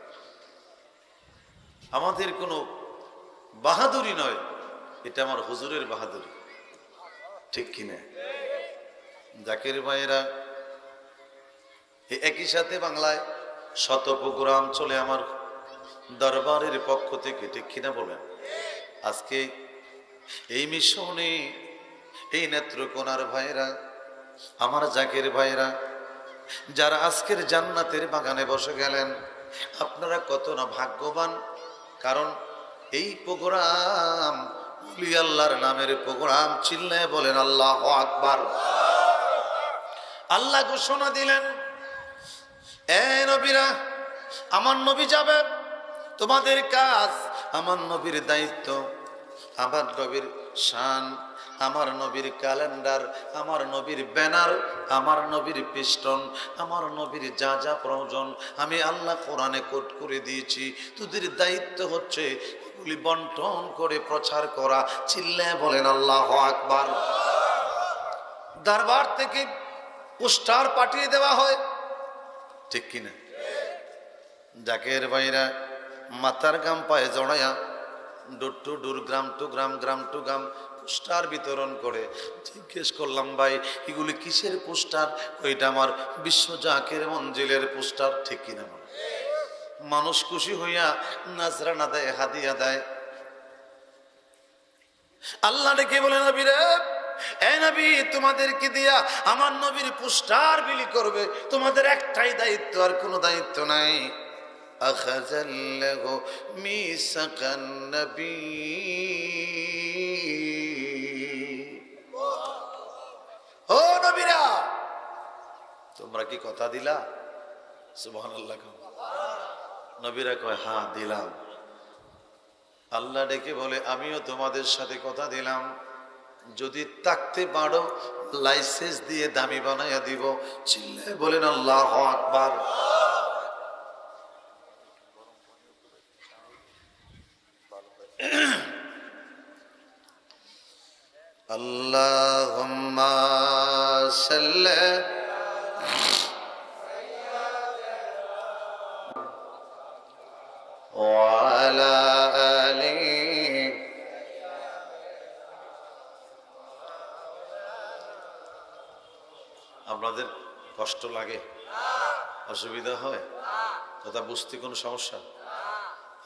আমাদের কোনো বাহাদুরি নয়, এটা আমার হুজুরের বাহাদুরি, ঠিক কিনা? জাকের ভাইয়েরা, একই সাথে বাংলায় শত প্রোগ্রাম চলে আমার দরবারের পক্ষ থেকে, ঠিক কিনা বলেন? আজকে এই মিশনে এই নেত্রকোনার ভাইরা, আমার জাকের ভাইরা, যারা আজকের জান্নাতের বাগানে বসে গেলেন, আপনারা কত না ভাগ্যবান। কারণ এই প্রোগ্রাম ওলি আল্লাহর নামের প্রোগ্রাম। চিল্লায় বলেন আল্লাহু আকবার। আল্লাহ ঘোষণা দিলেন, এ নবীরা, আমার নবী যাবে, তোমাদের কাজ, আমার নবীর দায়িত্ব, আমার নবীর শান, আমার নবীর ক্যালেন্ডার, আমার নবীর ব্যানার, আমার নবীর পিস্টন, আমার নবীর যা যা প্রয়োজন আমি আল্লাহ কোরআনে কোট করে দিয়েছি। তোদের দায়িত্ব হচ্ছে এগুলি বন্টন করে প্রচার করা। চিল্লায় বলেন আল্লাহু আকবার। দরবার থেকে পোস্টার পাঠিয়ে দেওয়া হয়, ঠিক কিনা? জাকের ভাইরা মাথার গাম পায়ে জড়াইয়া ডোর টু ডোর, গ্রাম টু গ্রাম, গ্রাম টু গ্রাম পোস্টার বিতরণ করে। জিজ্ঞেস করলাম, ভাই এগুলি কিসের পোস্টার? ওইটা আমার বিশ্ব জাকের মঞ্জিলের পোস্টার, ঠিক কিনা? মানুষ খুশি হইয়া নাজরানা দেয়, হাদিয়া দেয়। আল্লাহ ডেকে বলে, নবী রে, এ নবী, তোমাদেরকে দিয়া আমার নবীর পোস্টার বিলি করবে, তোমাদের একটাই দায়িত্ব, আর কোনো দায়িত্ব নাই। আখাযাল্লাহু মিসাকান নবী, ও নবীরা, তোমরা কি কথা দিলা? সুবহানাল্লাহ। নবীরা কয়, হ্যাঁ দিলাম। আল্লাহ ডেকে বলে, আমিও তোমাদের সাথে কথা দিলাম, যদি থাকতে পারো লাইসেন্স দিয়ে দামি বানাইয়া দিব। চিল্লায় বলেন আল্লাহু আকবার। আল্লাহুম্মা সাল্লি ওয়া আলা আলি। আপনাদের কষ্ট লাগে, অসুবিধা হয়, কথা বুঝতে কোনো সমস্যা?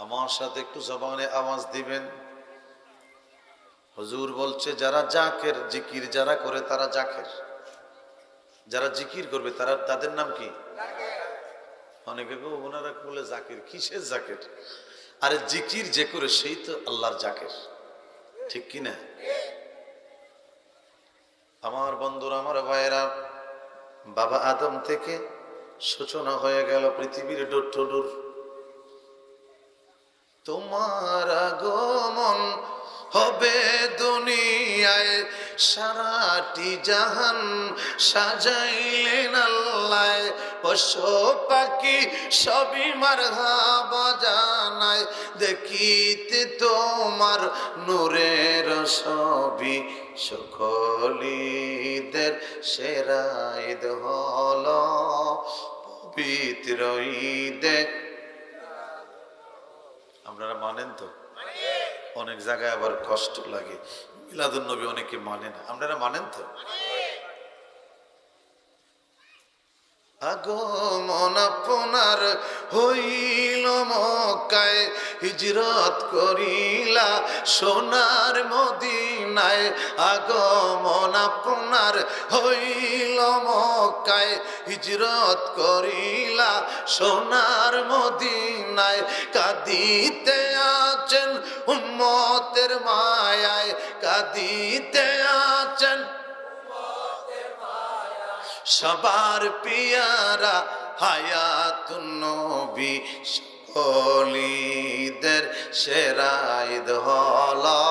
আমার সাথে একটু জবানে আওয়াজ দিবেন। হুজুর বলছে, যারা জাকের, জিকির যারা করে তারা জাকের, যারা জিকির করবে তারা, তাদের নাম কি? অনেকে ওনারা বলে জাকির, কিসের জাকের? আরে জিকির যে করে সেই তো আল্লাহর জাকের, ঠিক কিনা? আমার বন্ধুরা, আমার ভাইয়েরা, বাবা আদম থেকে সূচনা হয়ে গেল পৃথিবীর ডোর টু ডোর। তোমার আগমন হবে দুনিয়ায়, সারাটি জাহান সাজাইলেন আল্লাহ। পশু পাখি সবই মারহাবা জানায়, দেখিতে তোমার নূরের ছবি। সকলিদের সেরা ঈদ হলো পবিত্র ঈদে। আপনারা মানেন তো? অনেক জায়গায় আবার কষ্ট লাগে, মিলাদুন নবী অনেকে মানে না। আপনারা মানেন তো? আগমন আপনার হইল মক্কায়, হিজরত করিলা সোনার মদিনায়। আগমন আপনার হইল মক্কায়, হিজরত করিলা সোনার মদিনায়। কাঁদিতে আছেন উম্মতের মায়ায়, কাঁদিতে আছেন সবার পিয়ারা হায়াতুন নবী। সকলিদের সেরা ঈদ হলো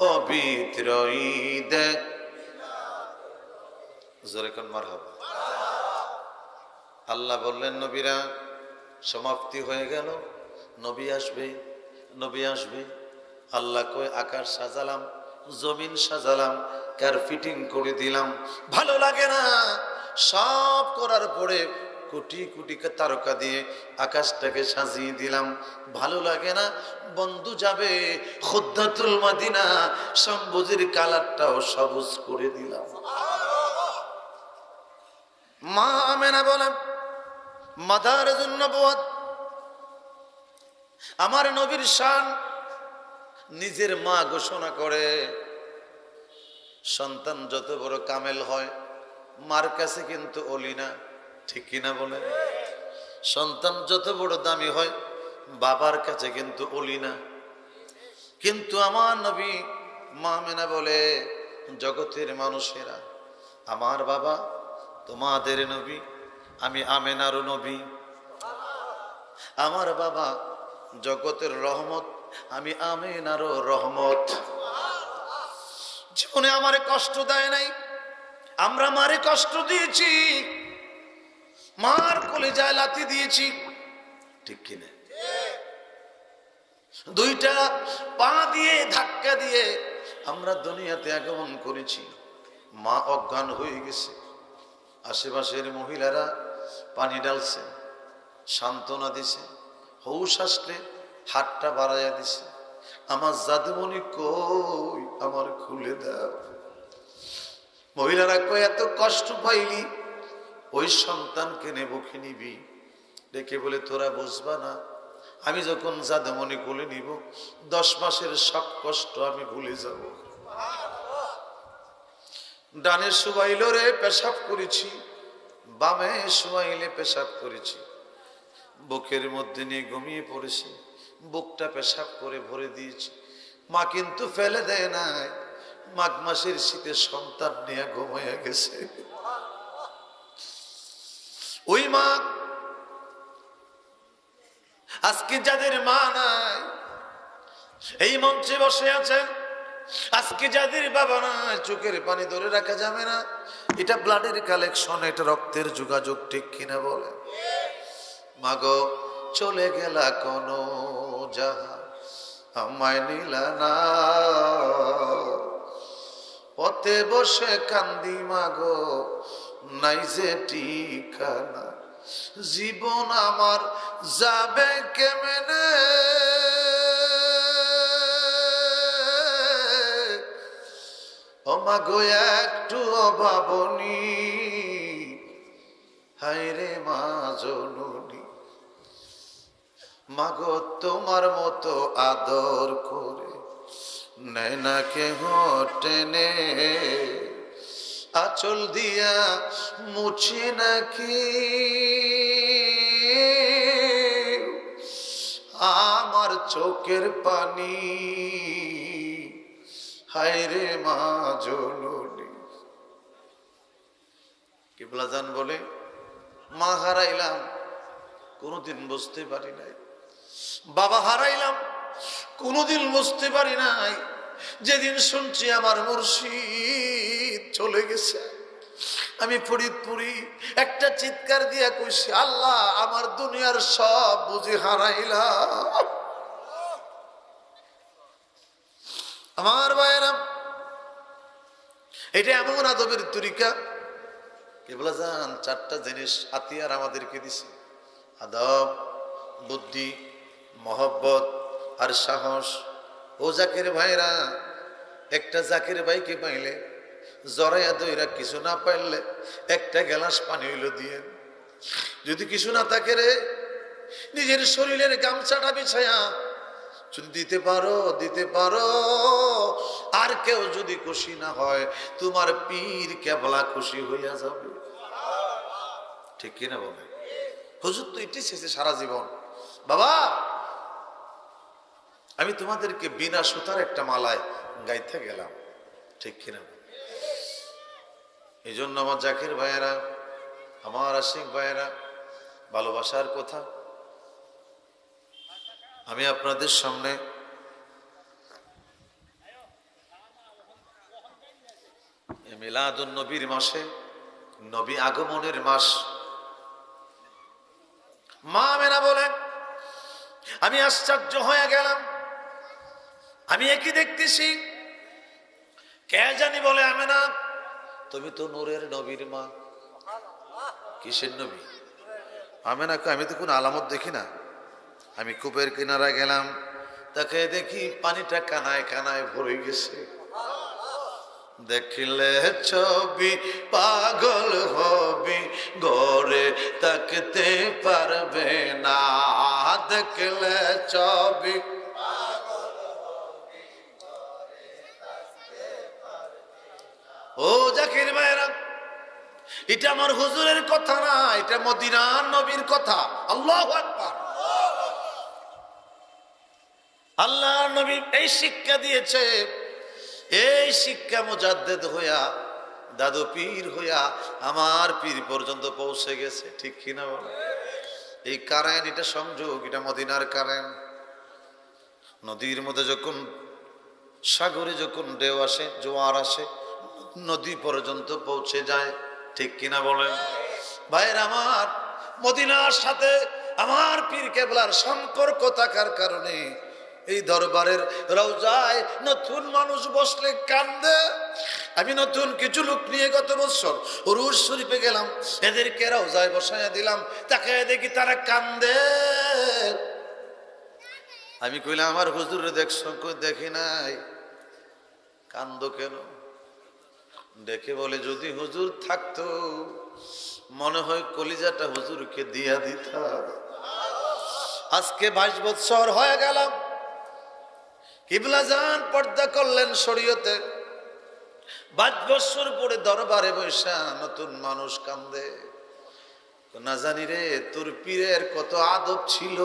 পবিত্র ঈদে। জোরে কোন মারহাবা। আল্লাহ বললেন, নবীরা সমাপ্তি হয়ে গেল, নবী আসবে, নবী আসবে। আল্লাহ কয় আকাশ সাজালাম, জমিন সাজালাম, কার্পেটিং করে দিলাম, ভালো লাগে না? সব করার পরে কোটি কোটি তারকা দিয়ে আকাশটাকে সাজিয়ে দিলাম, ভালো লাগে না? বন্ধু যাবে খুদ্দাতুল মদিনা, সবুজের কালারটাও সবুজ করে দিলাম। মা আমেনা বলেন মাদারুন নবুয়ত, আমার নবীর শান নিজের মা ঘোষণা করে, সন্তান যত বড় কামেল হয় মার কাছে কিন্তু অলি না, ঠিক কিনা বলে? সন্তান যত বড় দামি হয় বাবার কাছে কিন্তু অলি না। কিন্তু আমার নবী মা আমেনা বলে, জগতের মানুষেরা, আমার বাবা তোমাদের নবী, আমি আমেনারও নবী। আমার বাবা জগতের রহমত, আমি আমেনারও রহমত। জীবনে আমারে কষ্ট দেয় নাই, আমরা মারে কষ্ট দিয়েছি, মার কলিজায় লাথি দিয়েছি, ঠিক কিনা? দুইটা পা দিয়ে ধাক্কা দিয়ে আমরা দুনিয়াতে আগমন করেছি। মা অজ্ঞান হয়ে গেছে, আশেপাশের মহিলারা পানি ঢালছে, সান্ত্বনা দিছে, হৌস আসলে হাতটা বাড়াইয়া দিছে, আমার জাদুমণি কই, আমার খুলে দাও। মহিলারা কই এত কষ্ট পাইলি, ওই সন্তানকে বুকে নিবি, ডেকে বলে তোরা বুঝবা না, আমি যখন জাদুমণি কোলে নিব 10 মাসের সব কষ্ট আমি ভুলে যাব। ডানে শুয়াইল রে পেশাব করেছি, বামে শুয়াইলে পেশাব করেছি, বুকের মধ্যে নিয়ে ঘুমিয়ে পড়েছি, বুকটা পেশাব করে ভরে দিয়েছি। মা কিন্তু ফেলে দেয় নাই, মাঘ মাসের শীতে সন্তান নিয়ে ঘুমাইয়া গেছে। ওই মা আজকে যাদের মা নাই এই মঞ্চে বসে আছেন, আজকে যাদের বাবা নাই চোখের পানি ধরে রাখা যাবে না। এটা ব্লাডের কালেকশন, এটা রক্তের যোগাযোগ, ঠিক কিনা বলে? মাগো চলে গেলা কোন যাহা আমায় নিলা না, পথে বসে কান্দি মাগো নাই যে ঠিকানা, জীবন আমার যাবে কেমনে, ও মাগো একটু অভাবনী, হায়রে মা জননী। মাগো তোমার মতো আদর করে নেয় না কেহ টেনে, আঁচল দিয়া মুছে নাকি আমার চোখের পানি, হায়রে মা জননী। কিবলা জান বলে মা হারাইলাম কোনোদিন বুঝতে পারি নাই, বাবা হারাইলাম কোনোদিন বুঝতে পারি নাই, যেদিন শুনছি আমার মুর্শিদ চলে গেছে আমি ফরিদপুরি একটা চিৎকার দিয়া কইছি, আল্লাহ আমার দুনিয়ার সব বুঝি হারাইলাম। আমার ভাইয়েরা, এটা এমন আদবের তরিকা। কেবলা জান 4টা জিনিস হাতিয়ার আমাদেরকে দিছে, আদব, বুদ্ধি, মহব্বত আর সাহস। ও জাকের ভাইরা, একটা জাকের ভাইকে পাইলে জরাইয়া দইরা কিছু না পাইলে একটা গ্লাস পানি হইল দিয়ে, যদি কিছু না থাকে রে নিজের শরীরের গামছাটা বিছায়া যদি দিতে পারো, আর কেউ যদি খুশি না হয় তোমার পীর কেবলা খুশি হইয়া যাবে, ঠিক কিনা বলে? হুজুর তো এটাই শেষে সারা জীবন, বাবা আমি তোমাদেরকে বিনা সুতার একটা মালায় গাইতে গেলাম, ঠিক কিনা? এই জন্য আমার জাকির ভাইয়েরা, আমার আশিক ভাইয়েরা, ভালোবাসার কথা আমি আপনাদের সামনে মিলাদুন নবীর মাসে, নবী আগমনের মাস, মা আমেনা বলেন আমি আশ্চর্য হয়ে গেলাম। আমি একই দেখতেছি, কে জানি বলে আমেনা তুমি তো নূরের নবীর মা। কিসের নবী? আমেনা কয় আমি তো কোনো আলামত দেখি না। আমি কূপের কিনারা গেলাম, তাকে দেখি পানিটা কানায় কানায় ভরে গেছে। দেখলে ছবি পাগল হবি, ঘরে থাকতে পারবে না। দেখলে ছবি ও জাকির ভাইরা, এটা আমার হুজুরের কথা না, এটা মদিনার নবীর কথা। আল্লাহু আকবার। আল্লাহর নবী এই শিক্ষা দিয়েছে, এই শিক্ষা মুজাদ্দেদ হইয়া, দাদু পীর হইয়া আমার পীর পর্যন্ত পৌঁছে গেছে। ঠিক কিনা বলে? এই কারেন্ট, এটা সংযোগ, এটা মদিনার কারেন্ট। নদীর মধ্যে যখন, সাগরে যখন ঢেউ আসে, জোয়ার আসে, নদী পর্যন্ত পৌঁছে যায়। ঠিক কিনা বলেন ভাইয়ের আমার? মদিনার সাথে আমার পীর কেবলার সম্পর্ক থাকার কারণে এই দরবারের রওজায় নতুন মানুষ বসলে কান্দে। আমি নতুন কিছু লোক নিয়ে গত বছর উরুস শরীফে গেলাম, এদেরকে রওজায় বসাইয়া দিলাম, তাকে দেখি তারা কান্দে। আমি কইলাম আমার হুজুরে দেখছো? দেখি নাই। কান্দো কেন? দেখে বলে যদি হুজুর থাকতো মনে হয় কলিজাটা হুজুরকে দিয়া দিতা। আজকে 22 বছর হয়ে গেলাম, কিবলা জান পর্দা করলেন শরীয়তে। 22 বছর পরে দরবারে বৈশা নতুন মানুষ কান্দে। না জানি রে তোর পীরের কত আদব ছিল,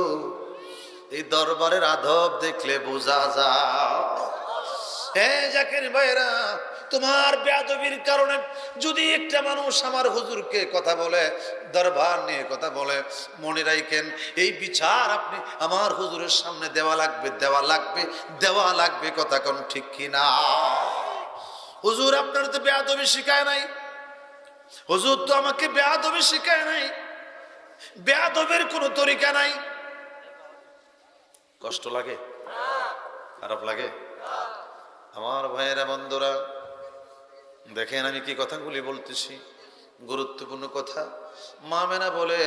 এই দরবারের আদব দেখলে বোঝা যায়। হে জাকির ভাইরা, তোমার বেয়াদবির কারণে যদি একটা মানুষ আমার হুজুরকে কথা বলে, দরবার নিয়ে কথা বলে, মনে রাখেন এই বিচার আপনি আমার হুজুরের সামনে দেওয়া লাগবে, দেওয়া লাগবে, দেওয়া লাগবে। কথা কোন ঠিক কিনা? হুজুর আপনার তো বেয়াদবি শিখায় নাই, হুজুর তো আমাকে বেয়াদবি শিখায় নাই, বেয়াদবের কোনো তরিকা নাই। কষ্ট লাগে? খারাপ লাগে? আমার ভাইয়েরা বন্ধুরা দেখেন আমি কি কথাগুলি বলতেছি, গুরুত্বপূর্ণ কথা। মা মেনা বলে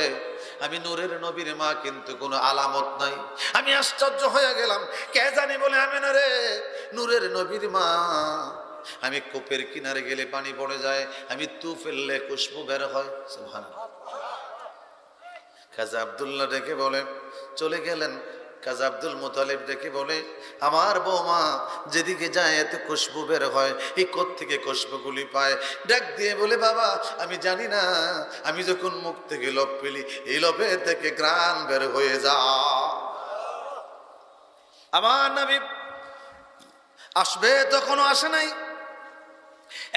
আমি নূরের নবীর মা, কিন্তু কোনো আলামত নাই। আমি আশ্চর্য হয়ে গেলাম, কে জানি বলে আমেনা রে নূরের নবীর মা। আমি কূপের কিনারে গেলে পানি পড়ে যায়, আমি তু ফেললে খুশবু বের হয়। সুবহানাল্লাহ। খাজা আব্দুল্লাহ ডেকে বলে, চলে গেলেন। কাজী আব্দুল মুতালিব ডেকে বলে আমার বৌমা যেদিকে যায় এত খুশবু বের হয়, এই কোত্থেকে খুশবুগুলি পায়? ডাক দিয়ে বলে বাবা আমি জানি না, আমি যখন মুখ থেকে লোভ পেলি এই লোভে থেকে ঘ্রাণ বের হয়ে যা। আমার নবী আসবে তখনও আসে নাই,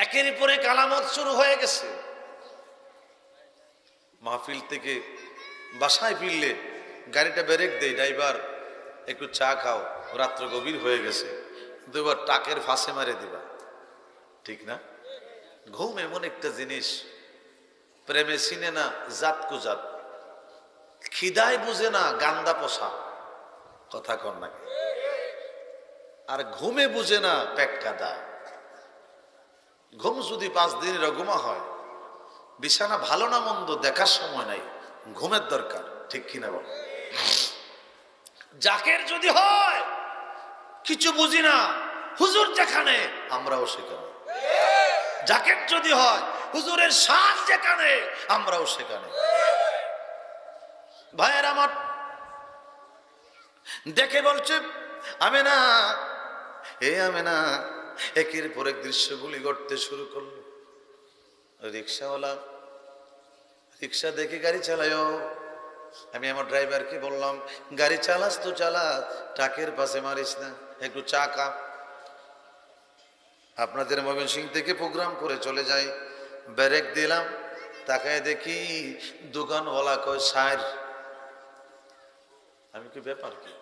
একের পরে কালামত শুরু হয়ে গেছে। মাহফিল থেকে বাসায় ফিরলে গাড়িটা ব্রেক দেয়, ড্রাইভার একটু চা খাও, রাত্র গভীর হয়ে গেছে, দুবার টাকের ফাঁসে মারে দিবা। ঠিক না? ঘুম এমন একটা জিনিস, প্রেমে চিনে না জাত কুজাত, খিদায় বুঝে না গান্দা পোষা। কথা কর না? আর ঘুমে বুঝে না পেট কাদা। ঘুম যদি 5 দিনের ঘুমা হয়, বিছানা ভালো না মন্দ দেখার সময় নাই, ঘুমের দরকার। ঠিক কিনা বল? জাকের যদি হয় কিছু বুঝি না, হুজুর যেখানে আমরাও সেখানে। জাকের যদি হয় হুজুরের শান যেখানে আমরাও সেখানে। ভাইয়ের আমার দেখে বলছে আমেনা, হে আমেনা। একের পর এক দৃশ্যগুলি ঘটতে শুরু করলো। রিক্সাওয়ালা রিক্সা দেখে গাড়ি চালায়। আমি আমার ড্রাইভারকে বললাম গাড়ি চালাস তো চালা, টাকের পাশে মারিস না, একটু চা খা। আপনাদের ময়মনসিংহ থেকে প্রোগ্রাম করে চলে যাই, ব্রেক দিলাম, তাকায় দেখি দোকানওয়ালা কয় সার। আমি কি ব্যাপার কি?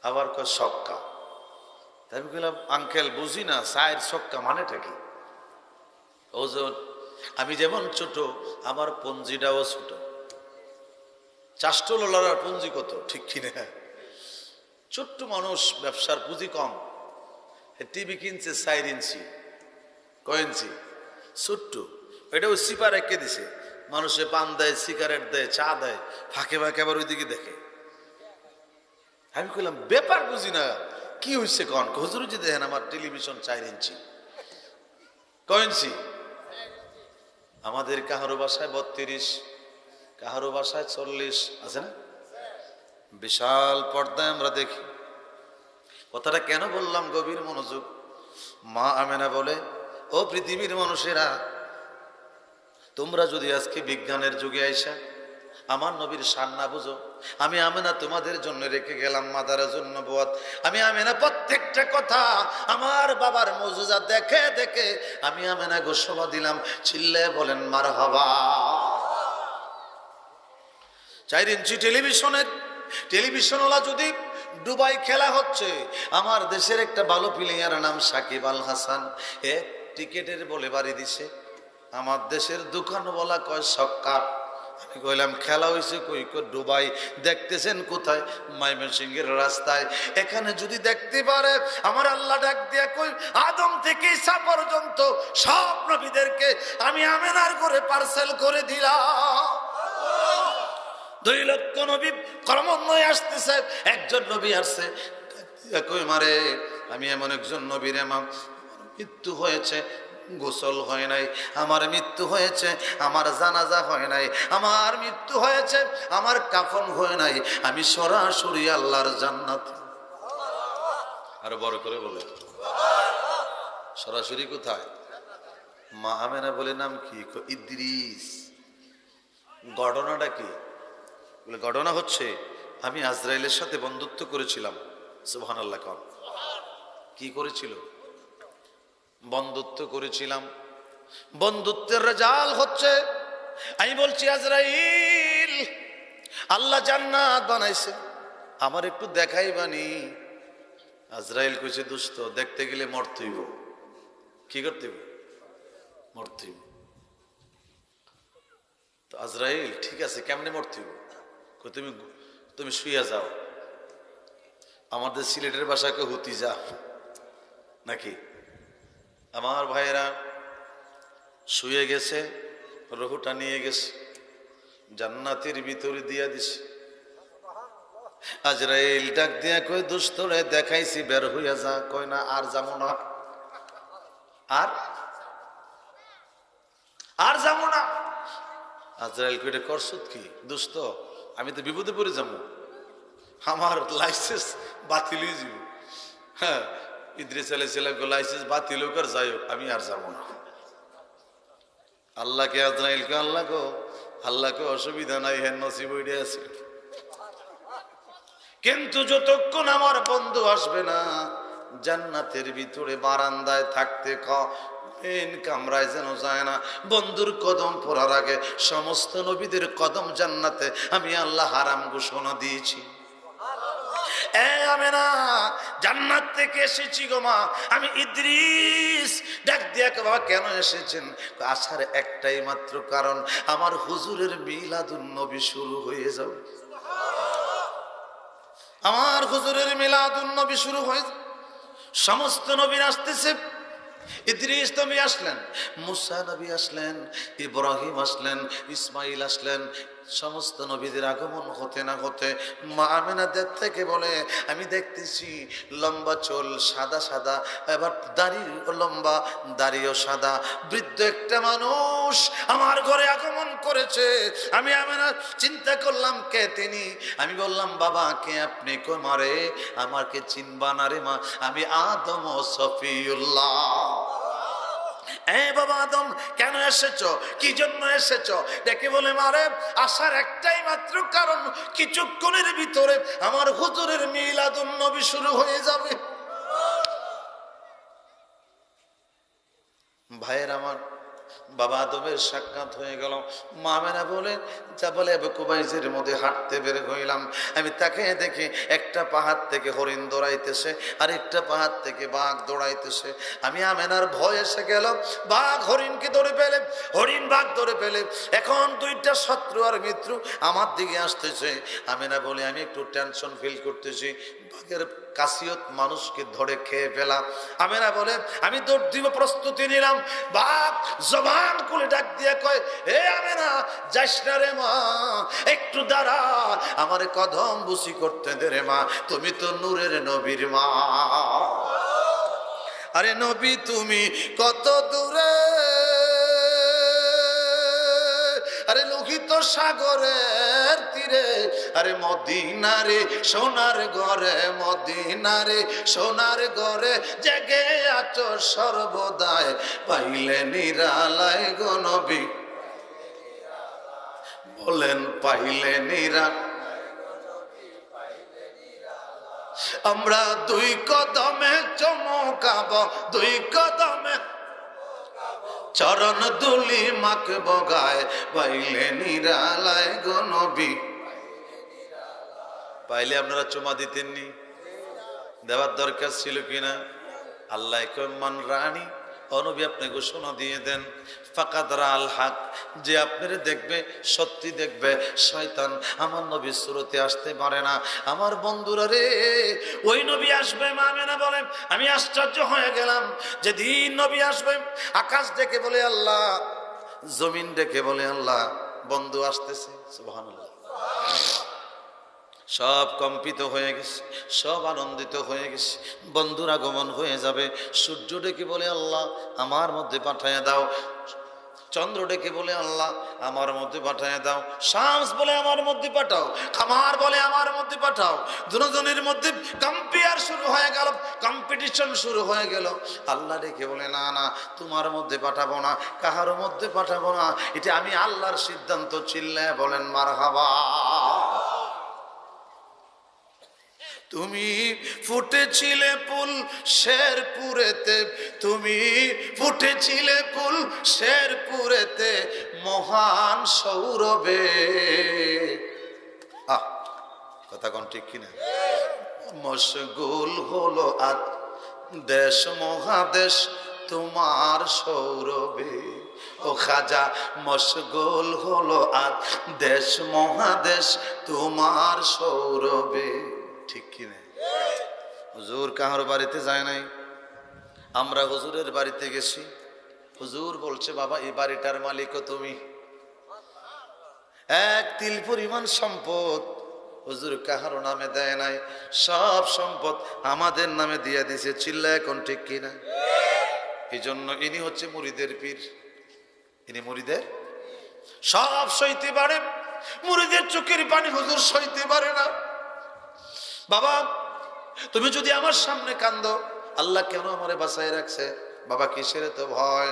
আবার কয় সক্কা। তাই আমি বললাম আঙ্কেল বুঝি না সার সক্কা মানেটা কি? ওজন আমি যেমন ছোট আমার পঞ্জিটাও ছোট। চাষ্টলার পুঁজি কত? ঠিক কিনা? ছোট্ট মানুষ, ব্যবসার পুঁজি কম, টিভি কিনছে 4 ইঞ্চি, কয় ইঞ্চি? ছোট্ট। এটা ওই সিপার রেখে দিছে, মানুষে পান দেয়, সিগারেট দেয়, চা দেয়, ফাঁকে ফাঁকে আবার ওইদিকে দেখে। আমি কইলাম ব্যাপার বুঝি না, কি হয়েছে কন? হুজুর জি দেখেন আমার টেলিভিশন 4 ইঞ্চি। কয় ইঞ্চি? আমাদের কাহারো বাসায় 32, কাহারো বাসায় 40 আছে না? বিশাল পর্দায় আমরা দেখি। কথাটা কেন বললাম? গভীর মনোযোগ। মা আমেনা বলে, ও পৃথিবীর মানুষেরা, তোমরা যদি আজকে বিজ্ঞানের যুগে আইসা আমার নবীর শান না বুঝো, আমি আমেনা তোমাদের জন্য রেখে গেলাম মাদারাজুন নবুয়াত। আমি আমেনা প্রত্যেকটা কথা আমার বাবার মুজিজা দেখে দেখে আমি আমেনা ঘোষণা দিলাম। চিল্লে বলেন মারহাবা। 4 ইঞ্চি টেলিভিশনওয়ালা যদি দুবাই খেলা হচ্ছে, আমার দেশের একটা ভালো প্লেয়ার নাম সাকিব আল হাসান, টিকেটের বলে বাড়ি দিছে। আমার দেশের দোকানওয়ালা কয় ছক্কা। আমি কইলাম খেলা হয়েছে কই? দুবাই। দেখতেছেন কোথায়? ময়মনসিংহের রাস্তায়। এখানে যদি দেখতে পারে, আমার আল্লাহ ডাক দিয়া কই, আদম থেকে ঈসা পর্যন্ত সব নবীদেরকে আমি আমেনার করে পার্সেল করে দিলাম। 2 লক্ষ নবী ক্রমান্বয়ে আসতেছে, একজন নবী আসছে, কই মারে আমি এমন একজন নবীর আমার মৃত্যু হয়েছে, গোসল হয় নাই, আমার মৃত্যু হয়েছে, আমার জানাজা হয় নাই, আমার মৃত্যু হয়েছে, আমার কাফন হয় নাই, আমি সরাসরি আল্লাহর জান্নাতে। আরো বড় করে বলে, সরাসরি কোথায়? মা আমেনা বলে নাম কি? ইদ্রিস। ঘটনাটা কি? বলে ঘটনা হচ্ছে আমি আজরাইলের সাথে বন্ধুত্ব করেছিলাম। সুবহানাল্লাহ। কন কি করেছিল? বন্ধুত্ব করেছিলাম। বন্ধুত্বের রেজাল্ট হচ্ছে, আমি বলছি আজরাইল, আল্লাহ জান্নাত বানাইছে, আমার একটু দেখাইবানি। আজরাইল কইছে, দোস্ত দেখতে গেলে মরতে হইব। কি করতে হইব? মরতে হইব। তো আজরাইল ঠিক আছে, কেমনে মরতে হইব? তুমি শুইয়া যাও। আমাদের সিলেটের ভাষাকে হুতি যা নাকি? আমার ভাইয়েরা শুয়ে গেছে, রুহটা নিয়ে গেছে, জান্নাতের ভিতরে দিয়া দিছে। আজরাইল ডাক দিয়া কই, দোস্তরে দেখাইছি, বের হইয়া যা। কয় না, আর যাবো না, আর যাবো না। আজরাইল কইটা করছত কি? দোস্ত আমি তো বিপদে পড়ে যাবো, আমার লাইসেন্স বাতিল হয়ে যাব। হ্যাঁ, ইদ্রিস আলাইহিস সালাম লাইসেন্স বাতিল হোক আর যাই হোক, আমি আর যাবো না। আল্লাহকে আজরাইলকে আল্লাহকে অসুবিধা নাই, হ্যাঁ নসিব হইয়া আছে। কিন্তু যতক্ষণ আমার বন্ধু আসবে না, জান্নাতের ভিতরে বারান্দায় থাকতে কামরায় যেন যায় না। বন্ধুর কদম পড়ার আগে সমস্ত নবীদের কদম জান্নাতে আমি আল্লাহ হারাম ঘোষণা দিয়েছি। আমেনা, জান্নাত থেকে এসেছি গো মা, আমি ইদ্রিস। ডাক দিয়া বাবা কেন এসেছেন? আসার একটাই মাত্র কারণ, আমার হুজুরের মিলাদুন নবী শুরু হয়ে যাবে। আমার হুজুরের মিলাদুন নবী শুরু হয়ে, সমস্ত নবীর আসতেছে। ইদ্রিস নবী আসলেন, মুসা নবী আসলেন, ইব্রাহিম আসলেন, ইসমাইল আসলেন। সমস্ত নবীদের আগমন হতে না হতে মা আমেনা দেখ থেকে বলে, আমি দেখতেছি লম্বা চুল, সাদা সাদা, এবার দাড়ি লম্বা, দাড়িও সাদা, বৃদ্ধ একটা মানুষ আমার ঘরে আগমন করেছে। আমি আমেনা চিন্তা করলাম কে তিনি। আমি বললাম, বাবা কে আপনি? কই মারে আমাকে চিনবা না রে মা, আমি আদম ও সফিউল্লাহ। বাবা আদম, কেন এসেছো? কি জন্য এসেছো? ডেকে বলে, মারে আসার একটাই মাত্র কারণ, কিছুক্ষণের ভিতরে আমার হুজুরের মিলাদুন নবী শুরু হয়ে যাবে। ভাইয়ের আমার, বাবা আদমের সাক্ষাৎ হয়ে গেল। মা আমেনা বলেন জাবালে আবু কুবাইসের মধ্যে হাঁটতে বের হইলাম। আমি তাকে দেখি একটা পাহাড় থেকে হরিণ দৌড়াইতেছে, আর একটা পাহাড় থেকে বাঘ দৌড়াইতেছে। আমি আমেনার ভয় এসে গেল, বাঘ হরিণকে ধরে ফেলে, হরিণ বাঘ ধরে ফেলে, এখন দুইটা শত্রু আর মিত্র আমার দিকে আসতেছে। আমেনা বলে আমি একটু টেনশন ফিল করতেছি, বাঘের কাসিয়ত মানুষকে ধরে খেয়ে ফেলা। আমেনা বলে আমি দৌড় দিব, প্রস্তুতি নিলাম। বাঘ জবান খুলে ডাক দিয়ে কয়, হে আমেনা যাস না রে মা, একটু দাঁড়া, আমার কদম বুসি করতে দে রে মা, তুমি তো নূরের নবীর মা। আরে নবী তুমি কত দূরে, আরে লোহিত সাগরের তীরে, আরে মদিনারে সোনার ঘরে, মদিনারে সোনার ঘরে জেগে আছো সর্বদায়, পাইলে নিরালায় গো নবী, বলেন পাইলে নিরা। আমরা দুই কদমে চমকাবো, দুই কদমে চরণ দুলি মাখব গায়, পাইলে নিরালায় গো নবী। পাইলে আপনারা চুমা দিতেননি? দেওয়ার দরকার ছিল কিনা? আল্লাহ মান রানী অনবী আপনি ঘোষণা দিয়ে দেন, ফাকাদ রাল হক, যে আপনারে দেখবে সত্যি দেখবে। শয়তান আমার নবীর সুরতে আসতে পারে না। আমার বন্ধুরা রে, ওই নবী আসবে। মা আমেনা বলেন আমি আশ্চর্য হয়ে গেলাম, যেদিন নবী আসবে আকাশ ডেকে বলে আল্লাহ, জমিন ডেকে বলে আল্লাহ, বন্ধু আসতেছে। সুবহানাল্লাহ। সব কম্পিত হয়ে গেছে, সব আনন্দিত হয়ে গেছে, বন্ধুর আগমন হয়ে যাবে। সূর্য ডেকে বলে আল্লাহ আমার মধ্যে পাঠায় দাও, চন্দ্র ডেকে বলে আল্লাহ আমার মধ্যে পাঠায় দাও, শামস বলে আমার মধ্যে পাঠাও, কামার বলে আমার মধ্যে পাঠাও। দুজনের মধ্যে কম্পেয়ার শুরু হয়ে গেল, কম্পিটিশন শুরু হয়ে গেল। আল্লাহ ডেকে বলে না না, তোমার মধ্যে পাঠাবো না, কাহার মধ্যে পাঠাবো না, এটা আমি আল্লাহর সিদ্ধান্ত। চিল্লায় বলেন মারহাবা। তুমি ফুটেছিলে ফুল শেরপুরেতে, তুমি ফুটেছিলে ফুল শেরপুরেতে, মহান সৌরভে। কথা কোন ঠিক কিনা? মশগুল হলো আজ দেশ মহাদেশ তোমার সৌরভে। ও খাজা মশগুল হলো আজ দেশ মহাদেশ তোমার সৌরভে। ঠিক কিনা? হুজুর কাহার বাড়িতে যায় নাই, আমরা হুজুরের বাড়িতে গেছি। হুজুর বলছে বাবা এই বাড়িটার মালিকও তুমি। এক তিল পরিমাণ সম্পদ হুজুর কাহার নামে দেয় নাই, সব সম্পদ আমাদের নামে দিয়ে দিছে। চিল্লা এখন ঠিক কিনা? এই জন্য ইনি হচ্ছে মুরিদের পীর, ইনি মুরিদের সব সইতে পারে। মুরিদের চোখের পানি হুজুর সইতে পারে না। বাবা তুমি যদি আমার সামনে কান্দো, আল্লাহ কেন আমারে বাঁচায় রাখছে? বাবা কিসের তো ভয়?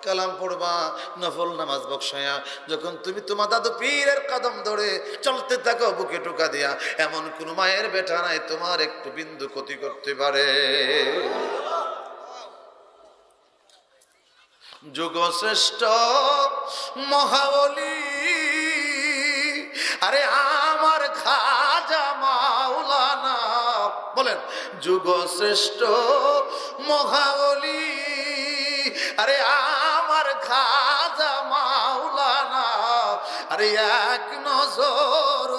কালাম পড়বা, নফল নামাজ বকশায়া, যখন তুমি তোমার দাদু পীরের কদম ধরে চলতে থাকো বুকে টোকা দিয়া, এমন কোন মায়ের বেটা নাই তোমার একটু বিন্দু ক্ষতি করতে পারে। যুগ শ্রেষ্ঠ মহাবলী, আরে আমার খাজা মাওলানা, বলেন যুগ শ্রেষ্ঠ মহাবলী, আরে আমার খাজা মাওলানা, আরে এক নজর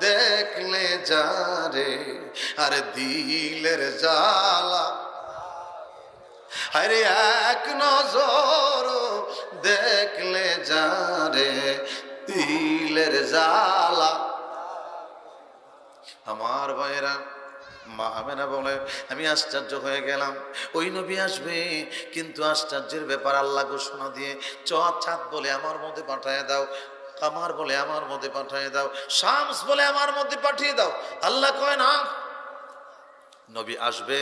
দেখলে যারে, আরে দিলের জ্বালা, আরে এক নজর দেখলে যারে, দিলের জ্বালা। আমার ভাইরা, মা আমেনা বলে আমি আশ্চর্য হয়ে গেলাম। ওই নবী আসবে, কিন্তু আশ্চর্যের ব্যাপার আল্লাহ ঘোষণা দিয়ে চাঁদ বলে আমার মধ্যে পাঠিয়ে দাও, কামার বলে আমার মধ্যে পাঠিয়ে দাও, শামস বলে আমার মধ্যে পাঠিয়ে দাও। আল্লাহ কয় না, নবী আসবে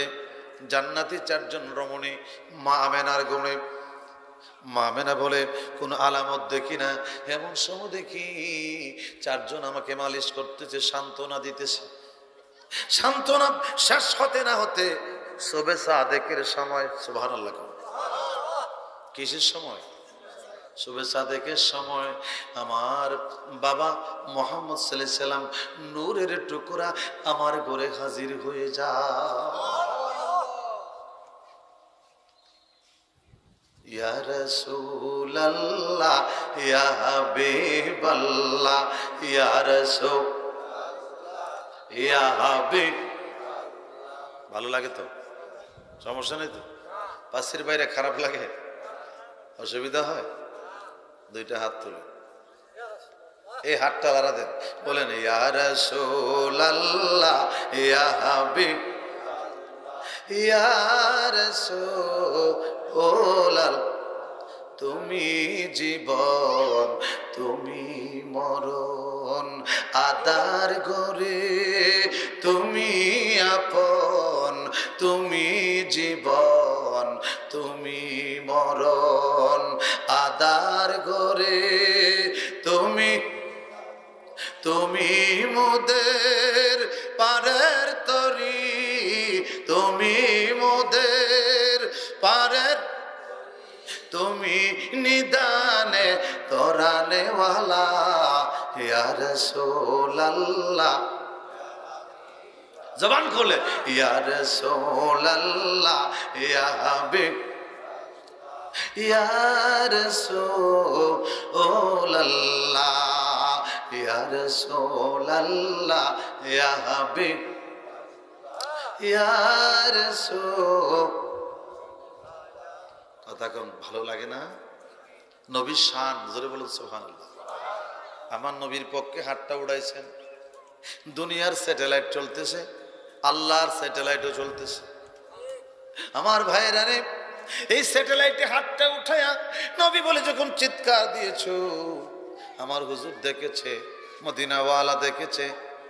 জান্নাতি চারজন রমণী মা আমেনার গুণে। মা আমেনা বলে কোন আলামত দেখি না, এমন সময় দেখি চারজন আমাকে মালিশ করতেছে, সান্ত্বনা দিতেছে। সান্ত্বনা শেষ হতে না হতে শোবে সাদেকের সময়। সুবহানাল্লাহ। কিসের সময়? শুভে সাদেকের সময় আমার বাবা মোহাম্মদ সাল্লাল্লাহু আলাইহি সাল্লাম নূরের টুকরা আমার ঘরে হাজির হয়ে যায়। ইয়া রাসূলুল্লাহ ইয়া হাবিবাল্লাহ ইয়া রাসূল ইয়া হাবিব। ভালো লাগে তো? সমস্যা নেই তো? পাশের বাইরে খারাপ লাগে? অসুবিধা হয়? দুইটা হাত তুলে এই হাতটা লড়া দেন, বলেন ইয়া রাসূলুল্লাহ ইয়া হাবিব ইয়া রাসূলুল্লাহ, তুমি জীবন তুমি মরণ, আদার গরে তুমি আপন, তুমি জীবন তুমি মরণ, আদার গরে তুমি, তুমি মোদের পারের তরি, তুমি মোদের পারের, তুমি নিদানে তোরানে ওয়ালা ইয়া রাসূলুল্লাহ। জবান খোলে ইয়া রাসূলুল্লাহ ইয়া হাবিব ইয়া রাসূলুল্লাহ ইয়া রাসূলুল্লাহ ইয়া হাবিব ইয়া রাসূল। কথা কোন ভালো লাগে না? নবীর শান, জোরে বলুন সুবহানাল্লাহ। আমার নবীর পক্ষে হাতটা উড়াইছেন। দুনিয়ার স্যাটেলাইট চলতেছে, আল্লাহর স্যাটেলাইটও চলতেছে। আমার ভাইয়েরা রে, এই স্যাটেলাইটে হাতটা উঠায়া নবী বলে যখন চিৎকার দিয়েছো, আমার হুজুর দেখেছে, মদিনাওয়ালা দেখেছে,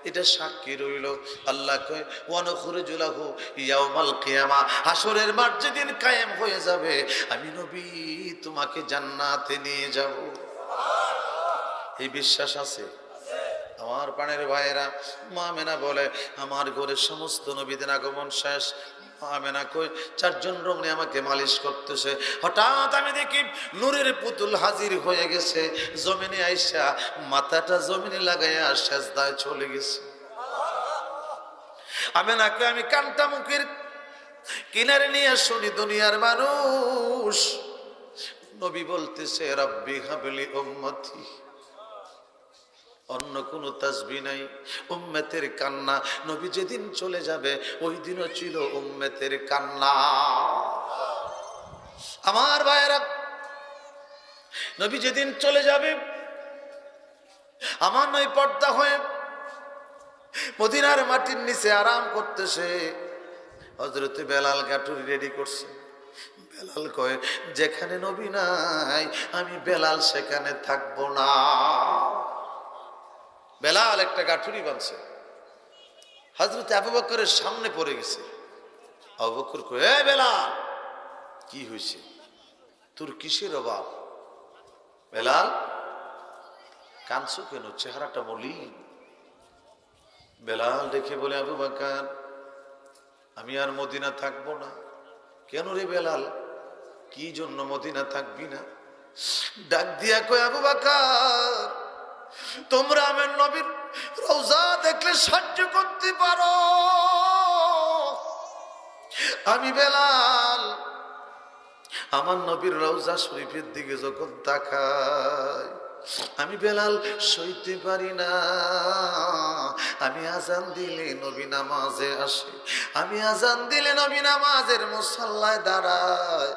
এটা সাক্ষী রইল। আল্লাহ কয় ওয়ানুখরিজু লাহু ইয়াউমাল কিয়ামা, হাসরের মাঠ যেদিন কায়েম হয়ে যাবে, আমি নবী তোমাকে জান্নাতে নিয়ে যাব। এই বিশ্বাস আছে আমার প্রাণের ভাইয়েরা। মা আমেনা বলে আমার ঘরে সমস্ত নবীদের আগমন শেষ। মা আমেনা কই চারজন রমণী আমাকে মালিশ করতেছে, হঠাৎ আমি দেখি নূরের পুতুল হাজির হয়ে গেছে। জমিনে আইসা মাথাটা জমিনে লাগাইয়া সেজদায় চলে গেছে। আমেনা কই আমি কানটা মুখের কিনারে নিয়ে শুনি দুনিয়ার মানুষ, নবী বলতেছে রাব্বি হাবলি উম্মতি। অন্য কোনো তাসবিহ নাই, উম্মতের কান্না। নবী যেদিন চলে যাবে ওই দিনও ছিল উম্মতের কান্না। আমার ভাইয়েরা, নবী যেদিন চলে যাবে আমার নয় পর্দা হয়ে মদিনার মাটির নিচে আরাম করতেছে। হযরতে বেলাল গাটুরি রেডি করছে। বেলাল কয় যেখানে নবী নাই আমি বেলাল সেখানে থাকবো না। বেলাল একটা গাঠুরি বাঁধছে, হযরত আবু বকরের সামনে পড়ে গেছে। আবু বকর কয় এ বেলাল, কি হয়েছে তোর, কিসের অভাব? বেলাল কাঁদছো কেন, চেহারাটা মলিন। বেলাল দেখে বলে আবু বকর আমি আর মদিনা থাকবো না। কেন রে বেলাল, কি জন্য মদিনা থাকবি না? ডাক দিয়া কয় আবু বকর তোমরা আমার নবীর রওজা দেখলে সাহায্য করতে পারো, আমি বেলাল আমার নবীর রওজা শরীফের দিকে যখন তাকাই আমি বেলাল সইতে পারি না। আমি আজান দিলে নবী নামাজে আসে, আমি আজান দিলে নবী নামাজের মুসাল্লায় দাঁড়ায়।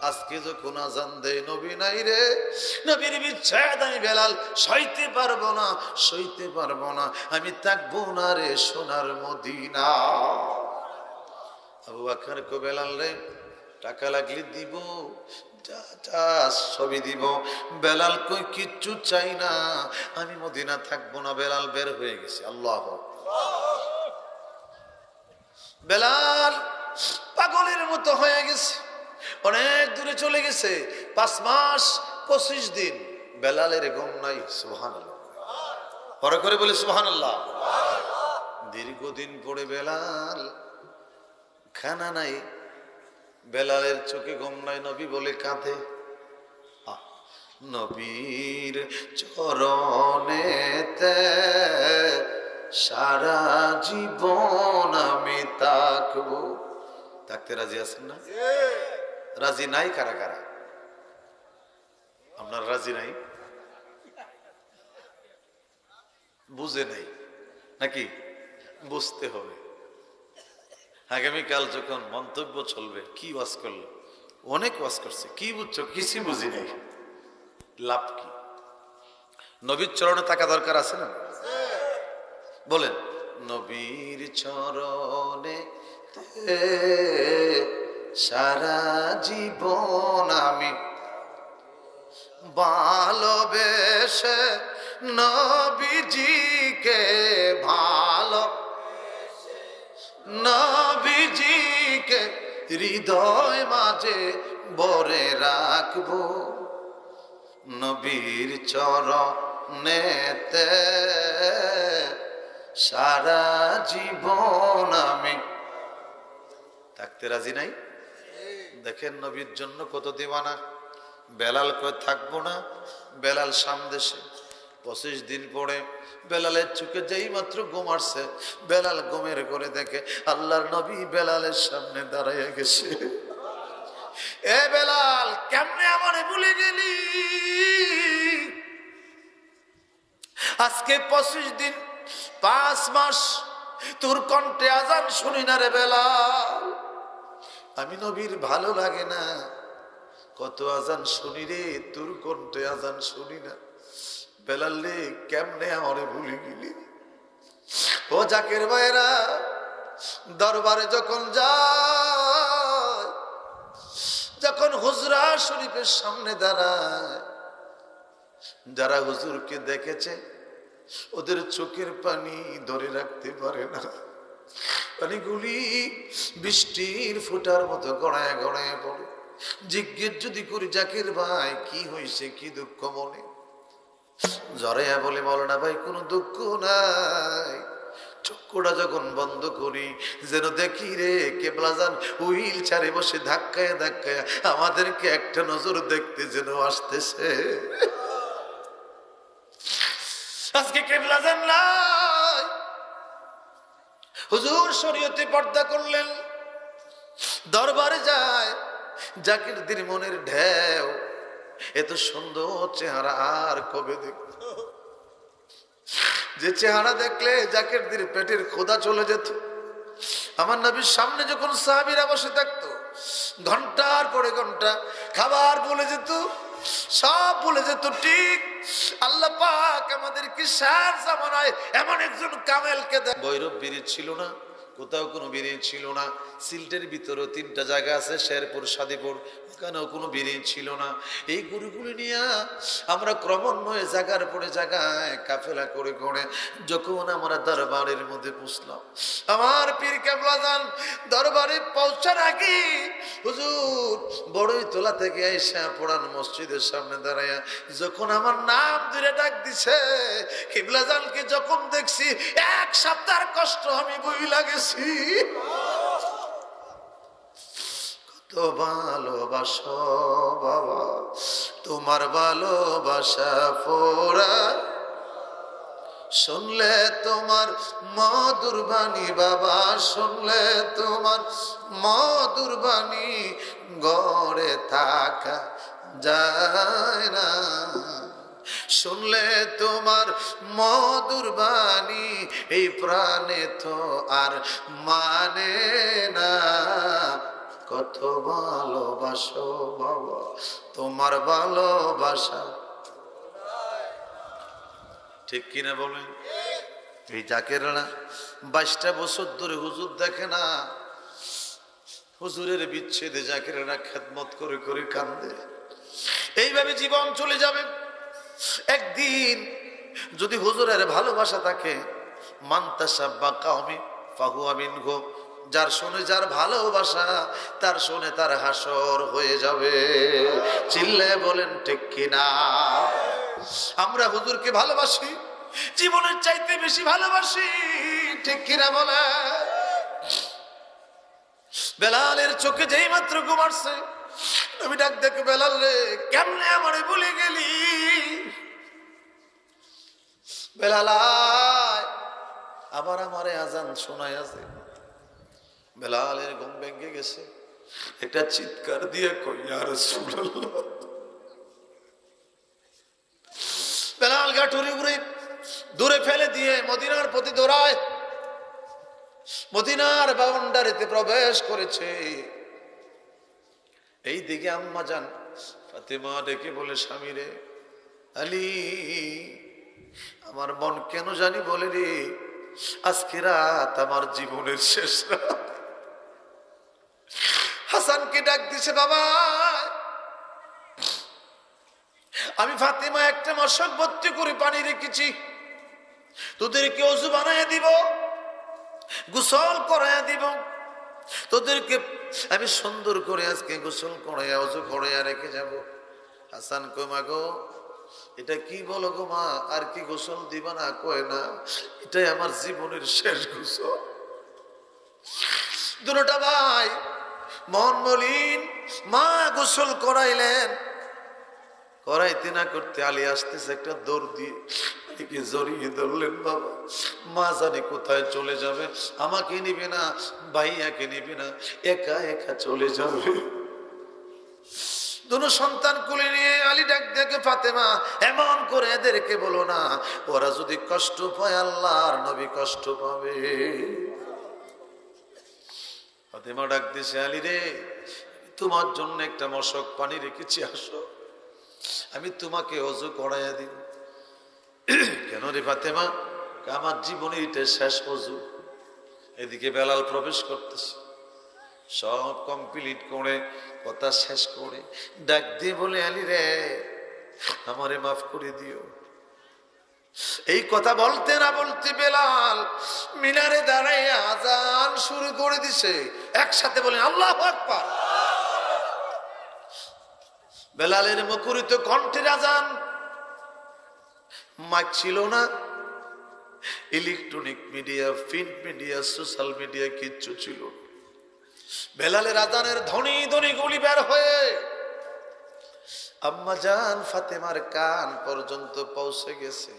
আজকে যখন আজান দেয় নবী নাই রে, নবীর বিচ্ছেদ আমি বেলাল সইতে পারবো না, সইতে পারবো না। আমি থাকবো না রে সোনার মদিনা। আবু বকর কো বেলাল রে টাকা লাগলে দিব, যা যা সবই দিব। বেলাল কই কিচ্ছু চাই না, আমি মদিনা থাকবো না। বেলাল বের হয়ে গেছে। আল্লাহু আকবার। বেলাল পাগলের মতো হয়ে গেছে, অনেক দূরে চলে গেছে। 5 মাস 25 দিন বেলালের ঘুম নাই। সুবহানাল্লাহ, পরে করে বলে সুবহানাল্লাহ। দীর্ঘদিন পরে বেলাল খানা নাই, বেলালের চোখে ঘুম নাই। নবী বলে কাঁদে। নবীর চরণেতে সারা জীবন আমি থাকবো। থাকতে রাজি আছেন না? রাজি নাই কারা কারা? আপনার রাজি নাই, বুঝে নাই নাকি? বুঝতে হবে। আগামীকাল যখন মন্তব্য চলবে, কি ওয়াজ করলো, অনেক ওয়াজ করছে, কি বুঝছো? কিছু বুঝি নাই, লাভ কি? নবীর চরণে থাকা দরকার আছে না? বলেন, নবীর চরণে সারা জীবন আমি ভালোবেসে নবীজিকে ভালো নবীজিকে হৃদয় মাঝে ভরে রাখবো। নবীর চরণেতে সারা জীবন আমি থাকতে রাজি নাই। দেখেন নবীর জন্য কত দিওয়ানা। বেলাল কয় থাকবো না, বেলাল সামদেশে। 25 দিন পরে বেলালের চোখে যেই মাত্র ঘুম আসছে, বেলাল ঘুমের করে দেখে আল্লাহর নবী বেলালের সামনে দাঁড়াইয়া গেছে। এ বেলাল, কেমনে আমারে ভুলে গেলি? আজকে 25 দিন 5 মাস তোর কণ্ঠে আজান শুনি না রে বেলাল। আমি নবীর ভালো লাগে না, কত আজান শুনি রে, তোর কণ্ঠে আজান শুনি না। বেলাল রে, কেমনে আমারে ভুলে গেলি? ও জাকের ভাইরা, দরবারে যখন যায়, যখন হুজরা শরীফের সামনে দাঁড়ায়, যারা হুজুরকে দেখেছে ওদের চোখের পানি ধরে রাখতে পারে না। পানিগুলি বৃষ্টির ফোঁটার মতো গড়ায় গড়ায় পড়ে। জিজ্ঞেস যদি করি, জাকির ভাই কি হয়েছে, কি দুঃখ মনে? জড়াইয়া বলে, মৌলানা ভাই কোনো দুঃখ নাই। চক্ষুটা যখন বন্ধ করি, যেন দেখি রে কেবলাজান হুইল চেয়ারে বসে ধাক্কায় ধাক্কায় আমাদেরকে একটা নজর দেখতে যেন আসতেছে। আজকে কেবলাজান নাই, হুজুর শরীয়তে পর্দা করলেন, দরবারে যায়, জাকির দির মনের ঢেউ, এত সুন্দর চেহারা আর কবে দেখব? যে চেহারা দেখলে জাকির দির পেটের ক্ষুধা চলে যেত। আমার নবীর সামনে যখন সাহাবীরা বসে থাকতো, ঘন্টার পরে ঘন্টা খাবার বলে যেত, সব বলে যেত। ঠিক আল্লাহ পাক আমাদেরকে শেষ জামানায় এমন একজন কামেলকে দেয়। ভৈরব ব্রিজ ছিল না, কোথাও কোনো ব্রিজ ছিল না। সিলেটের ভিতরেও 3টা জায়গা আছে, শেরপুর, সাদিপুর, ওখানেও কোনো ব্রিজ ছিল না। এই গরুগুলি নিয়ে আমরা ক্রমান্বয়ে জায়গার পরে জায়গায় কাফেলা করে করে যখন আমরা দরবারের মধ্যে পৌঁছলাম, আমার পীর কেবলাজান দরবারে পৌঁছার আগে হুজুর বড়ই তোলা থেকে আইসা পুরান মসজিদের সামনে দাঁড়াইয়া যখন আমার নাম ধরে ডাক দিছে, কেবলাজানকে যখন দেখছি 1 সপ্তাহের কষ্ট আমি বইলা গেছি। কত ভালোবাসো বাবা, তোমার ভালোবাসা ফোরা শুনলে তোমার মধুর বাণী বাবা, শুনলে তোমার মধুর বাণী গড়ে থাকা যায় না। শুনলে তোমার মধুর বাণী এই প্রাণে তো আর মানে না। কত ভালোবাসো বাবা, তোমার ভালোবাসা। ঠিক কিনা বলেন? এই জাকেররা 22টা বছর ধরে হুজুর দেখে না, হুজুরের বিচ্ছেদে জাকেররা খেদমত করে করে কান্দে। এইভাবে জীবন চলে যাবে। একদিন যদি হুজুরের ভালোবাসা থাকে, মান্তাসাব্বা কাওমি ফাহুয়া মিনহু, যার শুনে যার ভালোবাসা তার শুনে তার হাসর হয়ে যাবে। চিল্লায় বলেন ঠিক কিনা? আমরা হুজুরকে ভালোবাসি, জীবনের চাইতে বেশি ভালোবাসি, ঠিক কিনা বলে? বেলালের চোখে যেই মাত্র ঘুম আসছে, নবী ডাক দেখে, বেলাল রে কেমনে আমারে ভুলে গেলি? বেলাল আয়, আবার আমারে আজান শোনায় আছে। বেলালের ঘুম ভেঙে গেছে, এটা চিৎকার দিয়ে কই, ইয়া রাসূলুল্লাহ। বেলাল গাঠুরি উড়ে দূরে ফেলে দিয়ে মদিনার প্রতি দৌড়ায়, মদিনার বাউন্ডারিতে প্রবেশ করেছে। এই দিকে আম্মা জান ফাতেমা ডেকে বলে, স্বামী রে আলী, আমার মন কেন জানি বলে রে আজকে রাত আমার জীবনের শেষ রাত। হাসানকে ডাক দিছে, বাবা আমি ফাতেমা একটা মশক ভর্তি করে পানি রেখেছি, তোদেরকে ওযু বানায় দিব, গোসল করাইয়া দিব, তোদেরকে আমি সুন্দর করে আজকে গোসল করাইয়া ওযু করাইয়া রেখে যাব। হাসান কই, মা গো এটা কি বলো গো মা, আর কি গোসল দিবা? না, কয় না, এটাই আমার জীবনের শেষ গোসল। দুটা ভাই মন মলিন, মা গোসল করাইলেন, করাইতে না করতে আলী আসতেছে একটা দৌড় দিয়ে এদিকে জড়িয়ে ধরলেন। বাবা মা জানে কোথায় চলে যাবে, আমাকে নিবে না, ভাইয়াকে নিবে না, একা একা চলে যাবে। দুনো সন্তান কোলে নিয়ে আলী ডাক দেখে, ফাতেমা এমন করে এদেরকে বলো না, ওরা যদি কষ্ট পায় আল্লাহর নবী কষ্ট পাবে। ফাতেমা ডাক দিছে, আলী রে তোমার জন্য একটা মশক পানি রেখেছি, আসো আমি তোমাকে ওযু করাইয়া দিব। কেন রে ফাতেমা? আমার জীবনে এটা শেষ ওযু। এদিকে বেলাল প্রবেশ করতেছে, সব কমপ্লিট করে কথা শেষ করে ডাক দিয়ে বলে, আলী রে আমারে মাফ করে দিও। এই কথা বলতে না বলতে বেলাল মিনারে দাঁড়াইয়া আজান শুরু করে দিছে। একসাথে বলেন আল্লাহু আকবার। বেলালের মুখরিত কণ্ঠের আজান, মাইক ছিল না, electronic media, print media, social media কিচ্ছু ছিল না। বেলালের আজানের ধ্বনি ধ্বনি গুলি বের হয়ে আম্মা জান ফাতেমার কান পর্যন্ত পৌঁছে গেছে।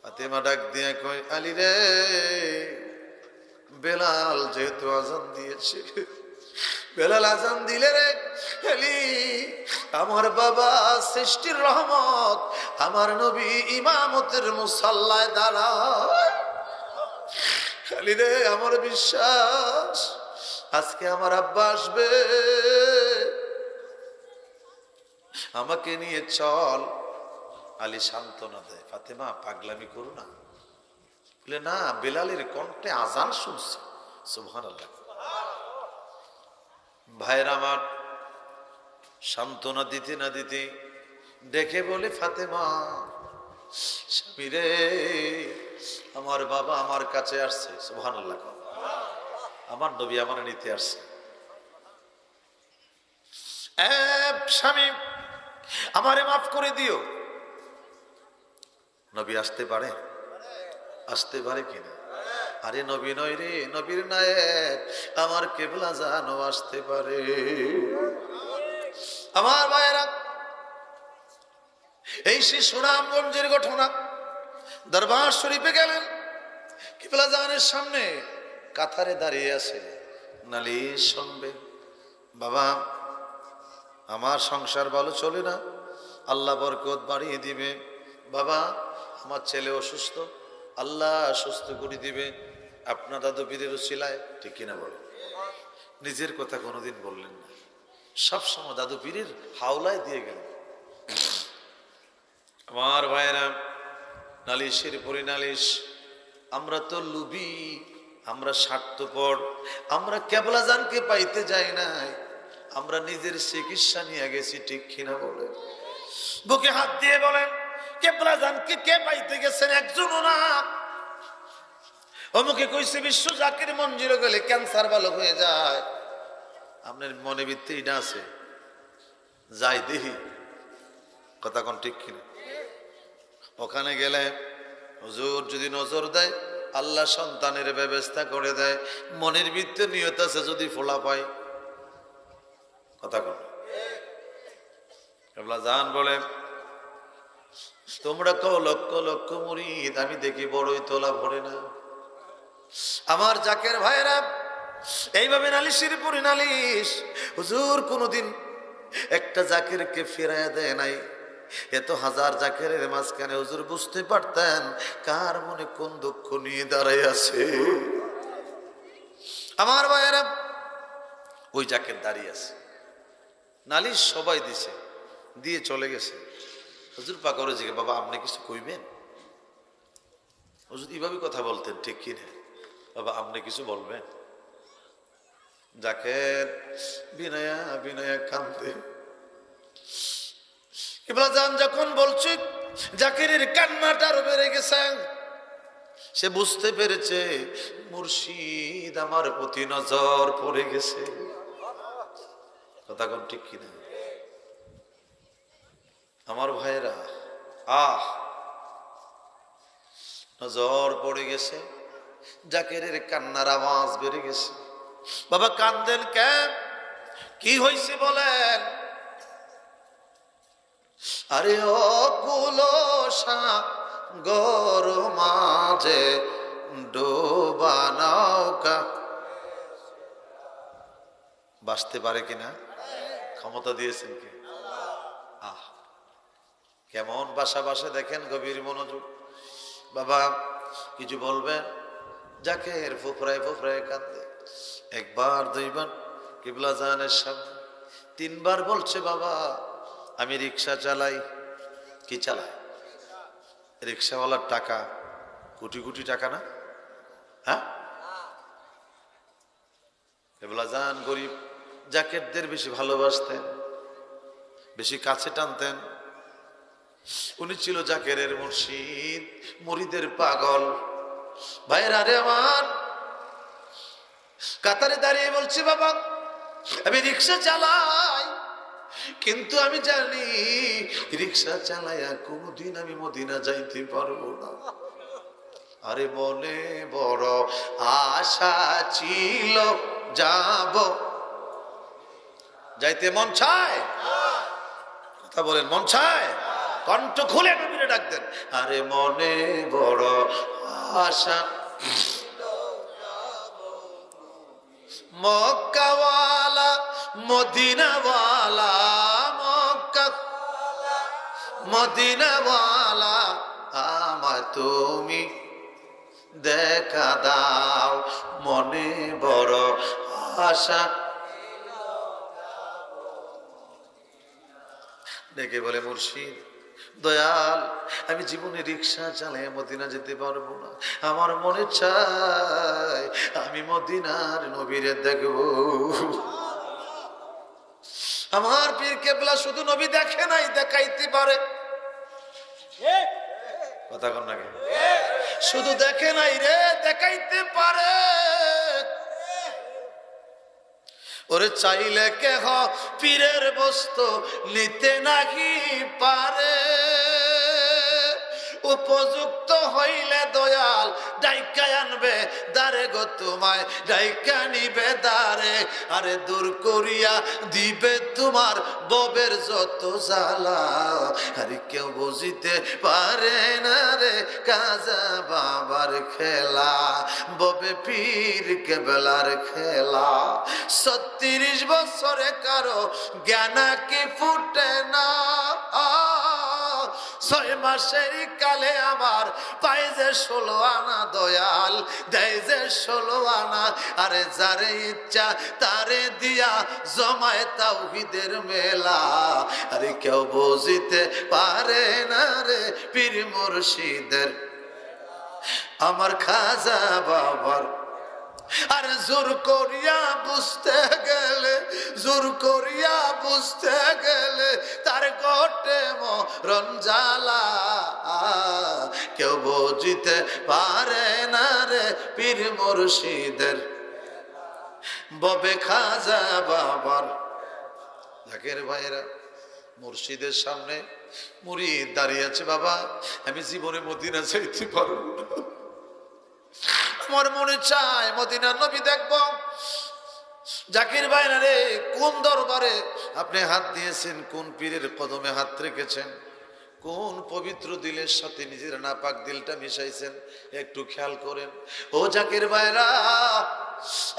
ফাতেমা ডাক দিয়ে কয়, আলী রে বেলাল যেহেতু আজান দিয়েছে, বেলাল আজান দিলে রে আলী আমার বাবা সৃষ্টির রহমত, আমার নবী ইমামতের মুসাল্লায় দাঁড়ায়। আলী রে আমার বিশ্বাস আজকে আমার আব্বা আসবে, আমাকে নিয়ে চল। আলী সান্ত্বনা দেয়, ফাতেমা পাগলামি করো না। বলে না, বেলালের কণ্ঠে আজান শুনছি। সুবহানাল্লাহ। ভাইয়ের আমার সান্ত্বনা দিতে না দিতে ডেকে বলে, ফাতেমা স্বামী রে আমার বাবা আমার কাছে আসছে। সুবহানাল্লাহ। আমার নবী আমার নিতে আসছে। স্বামী আমারে মাফ করে দিও। নবী আসতে পারে? আসতে পারে কিনা? আরে নবী নয় রে, নবীর নায়েক আমার কেবলা জানো আসতে পারে। আমার ভাইয়েরা, এই সেই সুনামগঞ্জের ঘটনা। দরবার শরীফে গেলেন, কেবলা জানের সামনে কাতারে দাঁড়িয়ে আছে, নালিশ শুনবে। বাবা আমার সংসার ভালো চলে না, আল্লাহ বরকত বাড়িয়ে দিবে। বাবা আমার ছেলে অসুস্থ, আল্লাহ সুস্থ করে দিবে। আপনার দাদু পীরের উসিলায়, ঠিক কিনা বলে? নিজের কথা কোনোদিন বললেন না, সবসময় দাদু পীরের হাওলায় দিয়ে গেলেন। আমার ভাইয়েরা, নালিশের পরে নালিশ। আমরা তো লুবি, আমরা স্বার্থপর, আমরা কেবলা জানকে পাইতে যাই নাই, আমরা নিজের চিকিৎসা নিয়ে গেছি, ঠিক কিনা বলে? বুকে হাত দিয়ে বলেন, কেবলা জানকে কে পাইতে গেছেন? একজনও না। অমুকে কইছে বিশ্ব জাকির মঞ্জিরে গেলে ক্যান্সার ভালো হয়ে যায়। আপনার মনে ভিত্তি এটা আছে, যাই দেখি, কথা কোন ঠিক কিনা? ওখানে গেলে হুজুর যদি নজর দেয়, আল্লাহ সন্তানের ব্যবস্থা করে দেয়। মনের ভিত্তি নিয়ত আছে, যদি ফোলা পায়, কথা কোন কেবলা জান বলে, তোমরা কও লক্ষ লক্ষ মুরিদ, আমি দেখি বড়ই তোলা ভরে না। আমার জাকের ভাইরা এইভাবে নালিশের পরি নালিশ। হুজুর কোনদিন একটা জাকেরকে ফিরাইয়া দেয় নাই। এত হাজার জাকেরের মাঝখানে হুজুর বুঝতে পারতেন কার মনে কোন দুঃখ নিয়ে দাঁড়াই আছে। আমার ভাইয়েরা ওই জাকের দাঁড়িয়ে আছে, নালিশ সবাই দিছে, দিয়ে চলে গেছে। হুজুর পাক ওরে জিজ্ঞেস, বাবা আপনি কিছু কইবেন? হুজুর এইভাবে কথা বলতেন, ঠিক কিনা? বাবা আপনি কিছু বলবেন? জাকের বিনয়া বিনয়া কান্দে। কিবলা জান যখন বলছে, জাকেরের কান্নাটা আরো বেড়ে গেছে। সে বুঝতে পেরেছে মুর্শিদ আমার প্রতি নজর পড়ে গেছে। কথা কোন ঠিক কিনা? আমার ভাইরা, নজর পড়ে গেছে, জাকেরের কান্নার আওয়াজ বেড়ে গেছে। বাবা কান্দেন কেন? কি হয়েছে বলেন? আরে অকুলসা গর মাঝে ডোবা নৌকা বাসতে পারে কিনা? ক্ষমতা দিয়েছেন কে? কেমন বাসা বাসে দেখেন, গভীর মনোযোগ। বাবা কিছু বলবেন? জাকের ফুফরায় ফুফরায় কান্দে। একবার দুইবার কিবলা জানের সামনে, তিনবার বলছে, বাবা আমি রিক্সা চালাই। কি চালাই? রিক্সাওয়ালার টাকা কোটি কোটি টাকা না? হ্যাঁ, কিবলা জান গরিব, জাকেরদের বেশি ভালোবাসতেন, বেশি কাছে টানতেন। উনি ছিল জাকেরের মুর্শিদ, মুরিদের পাগল। ভাইরা রে আমার, কাতারে দাঁড়িয়ে বলছে, বাবা আমি রিক্সা চালাই, কিন্তু আমি জানি রিক্সা চালাইয়া কোনদিন আমি মদিনা যাইতে পারবো না। আরে মনে বড় আশা ছিল, যাব, যাইতে মন চায়। কথা বলেন, মন চায়? কণ্ঠ খুলে নবীরে ডাক দেন। আরে মনে বড় আশা, মক্কাওয়ালা মদিনাওয়ালা, মক্কা মদিনাওয়ালা আমার তুমি দেখা দাও, মনে বড় আশা। ডেকে বলে, মুর্শিদ দয়াল, আমি জীবনে রিক্সা চালিয়ে মদিনা যেতে পারবো না। আমার মনে চায় আমি মদিনার নবীরে দেখব। আমার পীর কেবলা শুধু নবী দেখে নাই, দেখাইতে পারে। কথা কন নাকি? শুধু দেখে নাই রে, দেখাইতে পারে। ওরে চাইলে কেহ পীরের বস্তু নিতে নাকি পারে। উপযুক্ত হইলে দয়াল ডাইকা আনবে দারে গো, তোমায় ডাইকা নিবে দারে। আরে দূর করিয়া দিবে তোমার ববের যত জ্বালা। আরে কেউ বুঝিতে পারে না রে কাজা বাবার খেলা, ববে পীর কেবলার খেলা। 36 বছরে কারো জ্ঞান কি ফুটে না। 6 মাসের কালে আমার পায় যে 16 আনা, দয়াল দেয় যে 16 আনা। আরে যারে ইচ্ছা তারে দিয়া জমায় তাওহীদের মেলা। আরে কেউ বুঝিতে পারে না রে পীর মুর্শিদের আমার খাজা বাবার। আরে জোর করিয়া বুঝতে গেলে, জোর করিয়া বুঝতে গেলে তার ঘটে মরণ জ্বালা। কেউ বুঝিতে পারে না রে পীর মুর্শিদের ববে খাজা বাবার। জাকের ভাইরা, মুর্শিদের সামনে মুরিদ দাঁড়িয়ে আছে। বাবা আমি জীবনে মদিনা যাইতে পারবো না, আমার মনে চায় মদিনার নবী দেখব। জাকির ভাইরা রে, কোন দরবারে আপনি হাত দিয়েছেন, কোন পীরের কদমে হাত রেখেছেন, কোন পবিত্র দিলের সাথে নিজের নাপাক দিলটা মিশাইছেন, একটু খেয়াল করেন। ও জাকির ভাইরা,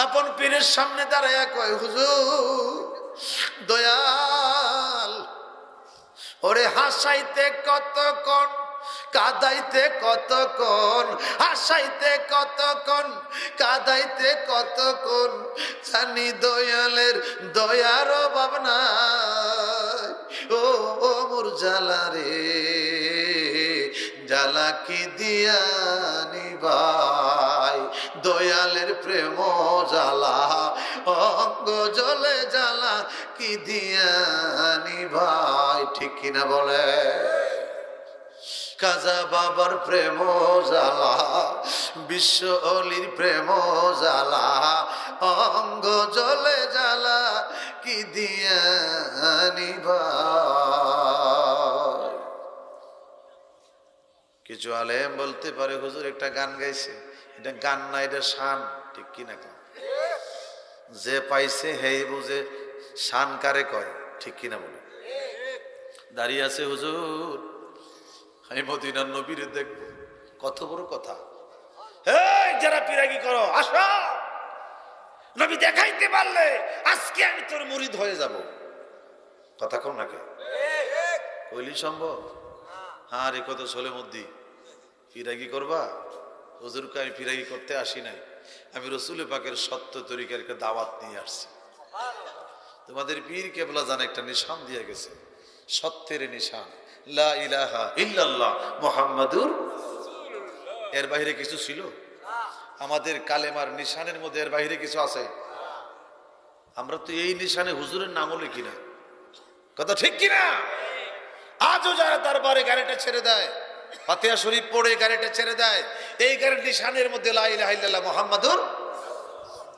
আপন পীরের সামনে দাঁড়ায়া কয়, হুজুর দয়াল, ওরে হাসাইতে কতক্ষণ, কাদাইতে কতক্ষণ, হাসাইতে কতক্ষণ, কাদাইতে কতক্ষণ, জানি দয়ালের দয়ার অভাব নাই। ও ও মোর জালা রে, জালা কি দিয়া নিবাই, দয়ালের প্রেম জালা, অঙ্গ জলে জালা কি দিয়া নিবাই। ঠিক কিনা বলে? কাজা বাবার প্রেম জালা, বিশ্ব অলির প্রেম জালা, অঙ্গ জলে জালা কি দিয়া নিভাই। কিছু আলেম বলতে পারে, হুজুর একটা গান গাইছে, এটা গান না, এটা শান। ঠিক কিনা? যে পাইছে হেই বুঝে শান কারে কয়। ঠিক কিনা বলে? দাঁড়িয়ে আছে হুজুর, আমি মদিনার নবীরে দেখবো। কত বড় কথা! এই যারা পিরাগি করো, আসো, নবী দেখাইতে পারলে আজকে আমি তোর মুরিদ হয়ে যাব। কথা কম নাকি? কইলি সম্ভব? হ্যাঁ রে, কত ছোলে মধ্যে পিরাগি করবা? হুজুরকে আমি পিরাগি করতে আসি নাই, আমি রসুল পাকের সত্য তরিকার একটা দাওয়াত নিয়ে আসছি। তোমাদের পীর কেবলা জান একটা নিশান দিয়ে গেছে, সত্যের নিশান, লা ইলাহা ইল্লাল্লাহ মুহাম্মাদুর। এর বাইরে কিছু ছিল? আমাদের কালেমার নিশানের মধ্যে এর বাইরে কিছু আছে? আমরা তো এই নিশানে হুজুরের নামও লিখি না। কথা ঠিক কিনা? আজও যারা দরবারে গাড়িটা ছেড়ে দেয়, ফাতিহা শরীফ পড়ে গাড়িটা ছেড়ে দেয়, এই গাড়ির নিশানের মধ্যে লা ইলাহা ইল্লাল্লাহ মুহাম্মাদুর।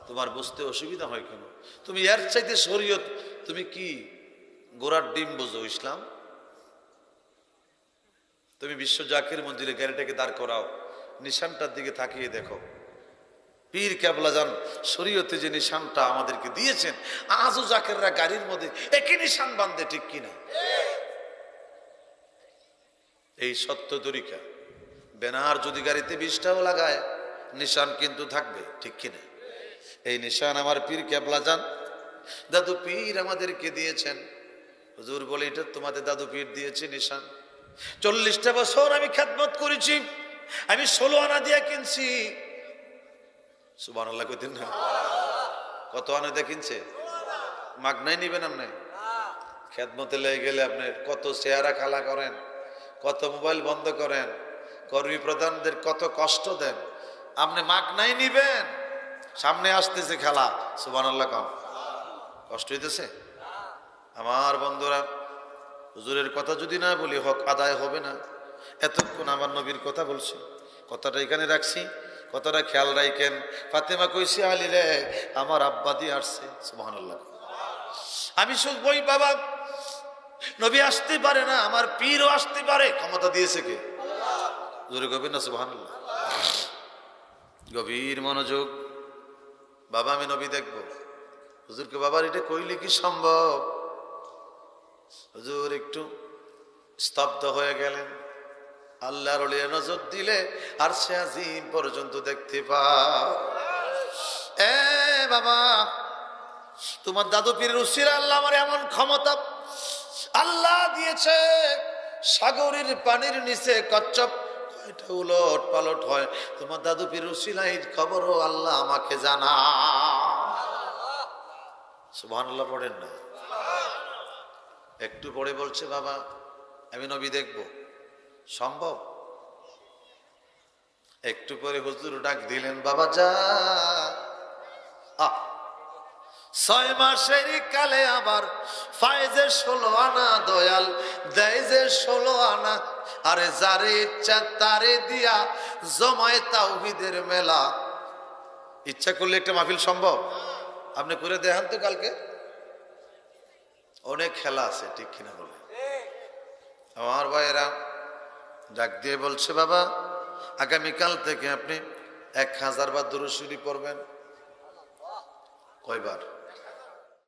তোমার বুঝতে অসুবিধা হয় কেন? তুমি এর চাইতে শরীয়ত, তুমি কি গোড়ার ডিম বোঝো ইসলাম? তুমি বিশ্ব জাকির মঞ্জিলে গাড়িটাকে দাঁড় করাও, নিশানটার দিকে তাকিয়ে দেখো, পীর কেবলা জান শরীয়তে যে নিশানটা আমাদেরকে দিয়েছেন, আজও জাকিররা গাড়ির মধ্যে একই নিশান বাঁধে। ঠিক কিনা? এই সত্য তরিকা। বেনার যদি গাড়িতে 20টাও লাগায়, নিশান কিন্তু থাকবে। ঠিক কিনা? এই নিশান আমার পীর কেবলা জান দাদু পীর আমাদেরকে দিয়েছেন। হুজুর বলে, এটা তোমাদের দাদু পীর দিয়েছে নিশান। 40টা বছর আমি খেদমত করেছি, আমি 16 আনা দিয়ে কিনছি। সুবহানাল্লাহ কইতেন না? কত আনা দিয়ে কিনছে? মাগনাই নিবেন আপনি? খেদমতে লেগে গেলে আপনি কত চেহারা খালা করেন, কত মোবাইল বন্ধ করেন, কর্মী প্রধানদের কত কষ্ট দেন, আপনি মাগনাই নিবেন? সামনে আসতেছে খেলা। সুবহানাল্লাহ কম? কষ্ট হইতেছে? আমার বন্ধুরা, হুজুরের কথা যদি না বলি হক আদায় হবে না। এতক্ষণ আমার নবীর কথা বলছি, কথাটা এখানে রাখছি, কথাটা খেয়াল রাখেন। ফাতেমা কইছে, আলী রে আমার আব্বা দিয়ে আসছে। সুবহানাল্লাহ। আমি শুনবই বাবা, নবী আসতে পারে না, আমার পীরও আসতে পারে, ক্ষমতা দিয়েছে কে? জোরে কবেন না সুবহানাল্লাহ। গভীর মনোযোগ। বাবা আমি নবী দেখবো। হুজুরকে, বাবার এটা কইলে কি সম্ভব? হুজুর একটু স্তব্ধ হয়ে গেলেন। আল্লাহর ওলিয়া নজর দিলে আর সে আজিম পর্যন্ত দেখতে পাও। এ বাবা, তোমার দাদু পীরের উসিলা আল্লাহ আমার এমন ক্ষমতা আল্লাহ দিয়েছে, সাগরের পানির নিচে কচ্ছপ কয়টা উলট পালট হয়, তোমার দাদু পীরের উসিলাই খবরও আল্লাহ আমাকে জানা। সুবহানাল্লাহ পড়েন না? একটু পরে বলছে, বাবা আমি নবী দেখব, সম্ভব? একটু পরে হুজুর ডাক দিলেন, বাবা যা। 6 মাসের কালে আবার ফায়েজে 16 আনা, দয়াল দেয় যে 16 আনা। আরে যারে ইচ্ছা তারে দিয়া জমায় তাওহীদের মেলা। ইচ্ছা করলে একটা মাহফিল সম্ভব? আপনি করে দেখান তো কালকে। অনেক খেলা আছে। ঠিক কিনা বলে? আমার ভাইয়েরা ডাক দিয়ে বলছে, বাবা আগামীকাল থেকে আপনি 1000 বার দুরূদ শরীফ পড়বেন। কয়বার?